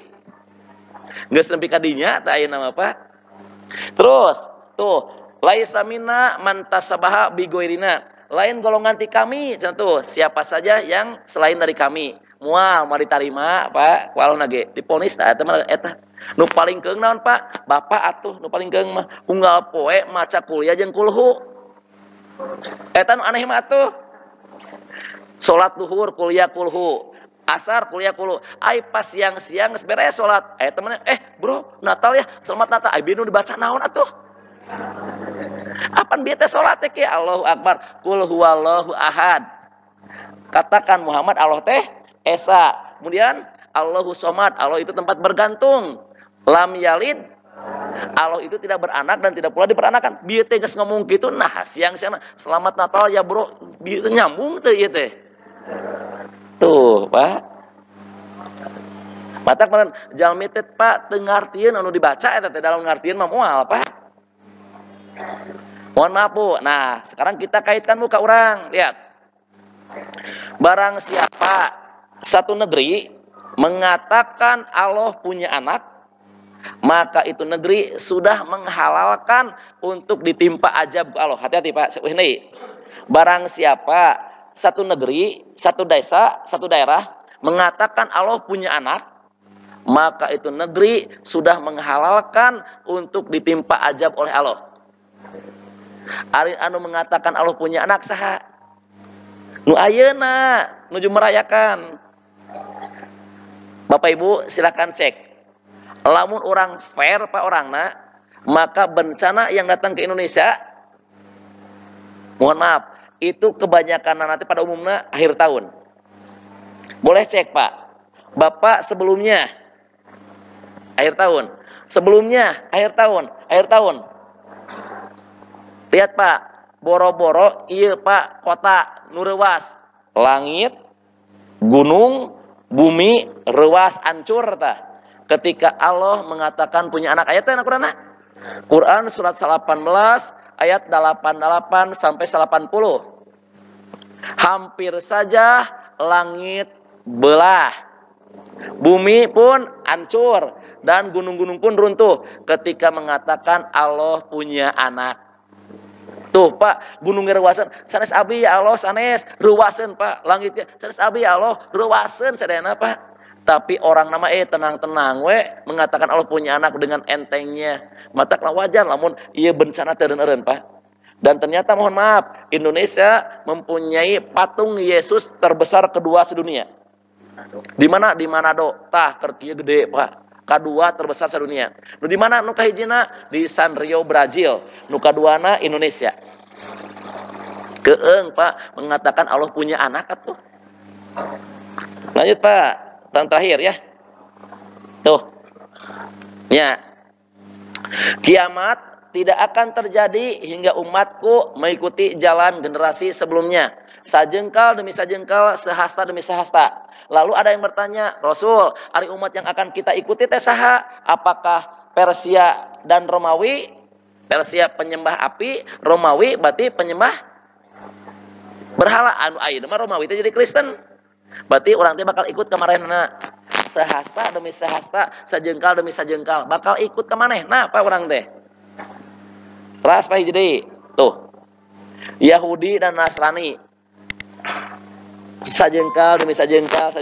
Geus nepi ka dinya teh aya nama apa? Terus, tuh, laisa minna man tasabaha bi ghairina. Lain golongan ti kami, cenah tuh, siapa saja yang selain dari kami. Moal mari tarima Pak, kualona ge diponis eta mah eta. Nu paling keung naon Pak? Bapak atuh nu paling keung mah unggal poe maca kuliah jeung kulhu. Eta nu aneh mah atuh. Salat duhur kuliah kulhu, asar kuliah kulhu. Ai pas siang-siang geus beres salat. Temen bro, Natal ya, selamat Natal. Ai binu dibaca naon atuh? Apan bieu teh salat teh ya Allahu Akbar. Qul huwallahu ahad. Katakan Muhammad Allah teh esa. Kemudian Allahu somad, Allah itu tempat bergantung. Lam yalid, Allah itu tidak beranak dan tidak pula diperanakan. Bieu teh geus ngomong gitu, nah siang-siang selamat Natal ya bro, bieu nyambung teh ieu teh. Tuh, Pak. Mata kemarin jalmi teh Pak teu ngartieun anu dibaca eta teh dalam ngartieun mah moal, Pak. Mohon maaf Bu. Nah, sekarang kita kaitkan Bu ka urang. Lihat. Barang siapa satu negeri mengatakan Allah punya anak, maka itu negeri sudah menghalalkan untuk ditimpa azab Allah. Hati-hati Pak. Barang siapa satu negeri, satu desa, satu daerah mengatakan Allah punya anak, maka itu negeri sudah menghalalkan untuk ditimpa azab oleh Allah. Ari anu mengatakan Allah punya anak saha? Nu ayeuna nuju merayakan. Bapak Ibu silakan cek. Lamun orang fair Pak orangna, maka bencana yang datang ke Indonesia, mohon maaf, itu kebanyakan nanti pada umumnya akhir tahun. Boleh cek Pak. Bapak sebelumnya akhir tahun, sebelumnya akhir tahun. Lihat Pak, boro-boro ieu Pak kota nu reuwas, langit, gunung, bumi reuwas hancur tah. Ketika Allah mengatakan punya anak, ayatnya Quran Quran surat 18 ayat 88 sampai 80. Hampir saja langit belah, bumi pun hancur dan gunung-gunung pun runtuh ketika mengatakan Allah punya anak. Tuh Pak, gunungnya reuwaseun, sanes abi ya Allah, sanes reuwaseun Pak, langitnya sanes abi ya Allah, reuwaseun sadayana Pak. Tapi orang nama tenang-tenang we mengatakan Allah punya anak dengan entengnya. Mata wajar lamun ieu bencana teu eureun Pak. Dan ternyata mohon maaf, Indonesia mempunyai patung Yesus terbesar kedua sedunia. Di mana? Di Manado. Tah keur kieu gede Pak. Kedua terbesar sedunia. Nu di mana? Nu kahijina di Sanrio Brazil. Nu kaduana Indonesia. Keeng Pak mengatakan Allah punya anak atuh. Lanjut Pak. Yang terakhir ya. Tuh. Ya. Kiamat tidak akan terjadi hingga umatku mengikuti jalan generasi sebelumnya. Sajengkal demi sajengkal, sehasta demi sehasta. Lalu ada yang bertanya, Rasul, ari umat yang akan kita ikuti teh saha? Apakah Persia dan Romawi? Persia penyembah api, Romawi berarti penyembah berhala. Anu ayeuna mah Romawi teh jadi Kristen. Berarti orang teh bakal ikut ke manehna. Sehasta demi sehasta, sajengkal demi sajengkal, bakal ikut ke manehna apa orang teh? Ras Pak jadi tuh Yahudi dan Nasrani sajengkal demi sajengkal,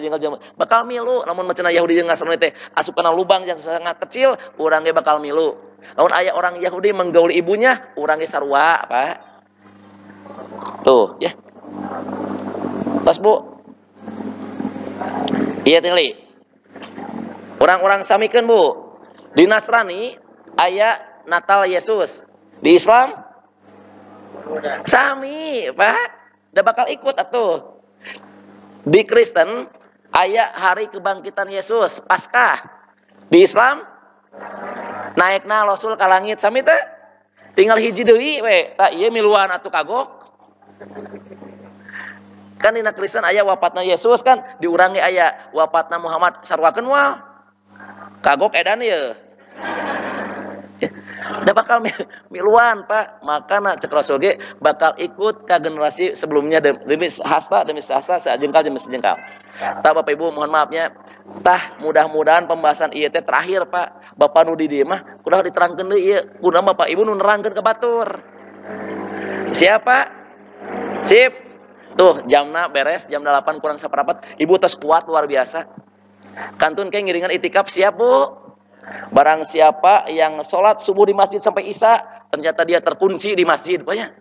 bakal milu. Namun macam Yahudi dan Nasrani teh asup kana lubang yang sangat kecil, urang ge bakal milu. Namun aya orang Yahudi menggauli ibunya, urang ge sarua apa? Tuh ya. Tos Bu. Iya tinggali. Orang-orang samikeun Bu. Di Nasrani aya Natal Yesus. Di Islam sami, Pak. Udah bakal ikut atuh. Di Kristen aya hari kebangkitan Yesus, Paskah. Di Islam naikna Rasul ka langit sami teh. Tinggal hiji deui we. Tah ieu miluan atuh kagok. Kan dina Kristen aya wafatna Yesus kan, diurang ge aya wafatna Muhammad sarwakeun moal. Kagok edan ieu. Udah bakal miluan Pak, makana cek Rasul ge bakal ikut ke generasi sebelumnya demi hasta demi sahasta, sajengkal demi sajengkal. Tah Bapak Ibu mohon maafnya, tah mudah-mudahan pembahasan ieu teh terakhir Pak. Bapak nu di dieu mah kudu diterangkeun deui ieu, kudu Bapak Ibu nu nerangkeun ke batur. Siapa? Sip. Tuh jamna beres, jam 8 kurang saparapat. Ibu tos kuat luar biasa. Kantun kayak ngiringan itikaf siap Bu. Barang siapa yang sholat subuh di masjid sampai isya, ternyata dia terkunci di masjid, banyak.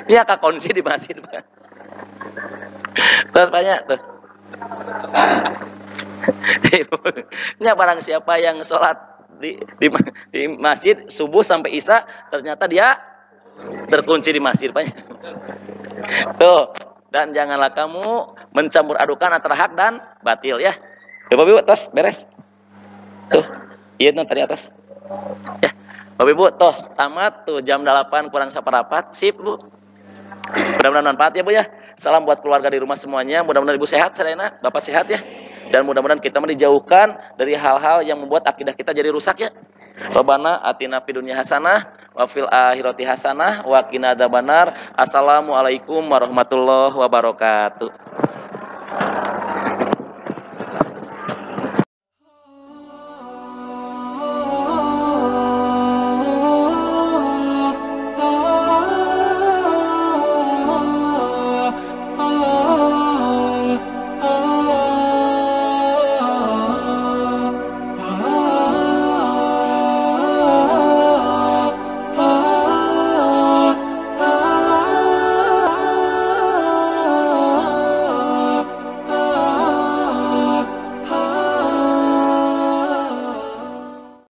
Dia kekunci di masjid, Pak. Terus banyak tuh. Ini barang siapa yang sholat di masjid subuh sampai isya, ternyata dia terkunci di masjid, banyak. Tuh. Dan janganlah kamu mencampur adukan antara hak dan batil ya. Bapak Ibu tos beres. Tuh, iya tuh tadi atas. Ya. Bapak Ibu tos tamat tuh jam 8 kurang saparapat. Sip Bu. Mudah-mudahan manfaat ya Bu ya. Salam buat keluarga di rumah semuanya. Mudah-mudahan Ibu sehat, Sarena, Bapak sehat ya. Dan mudah-mudahan kita dijauhkan dari hal-hal yang membuat akidah kita jadi rusak ya. Rabbana atina fid dunya hasanah wa fil akhirati hasanah wa qina adzabannar. Assalamualaikum warahmatullahi wabarakatuh.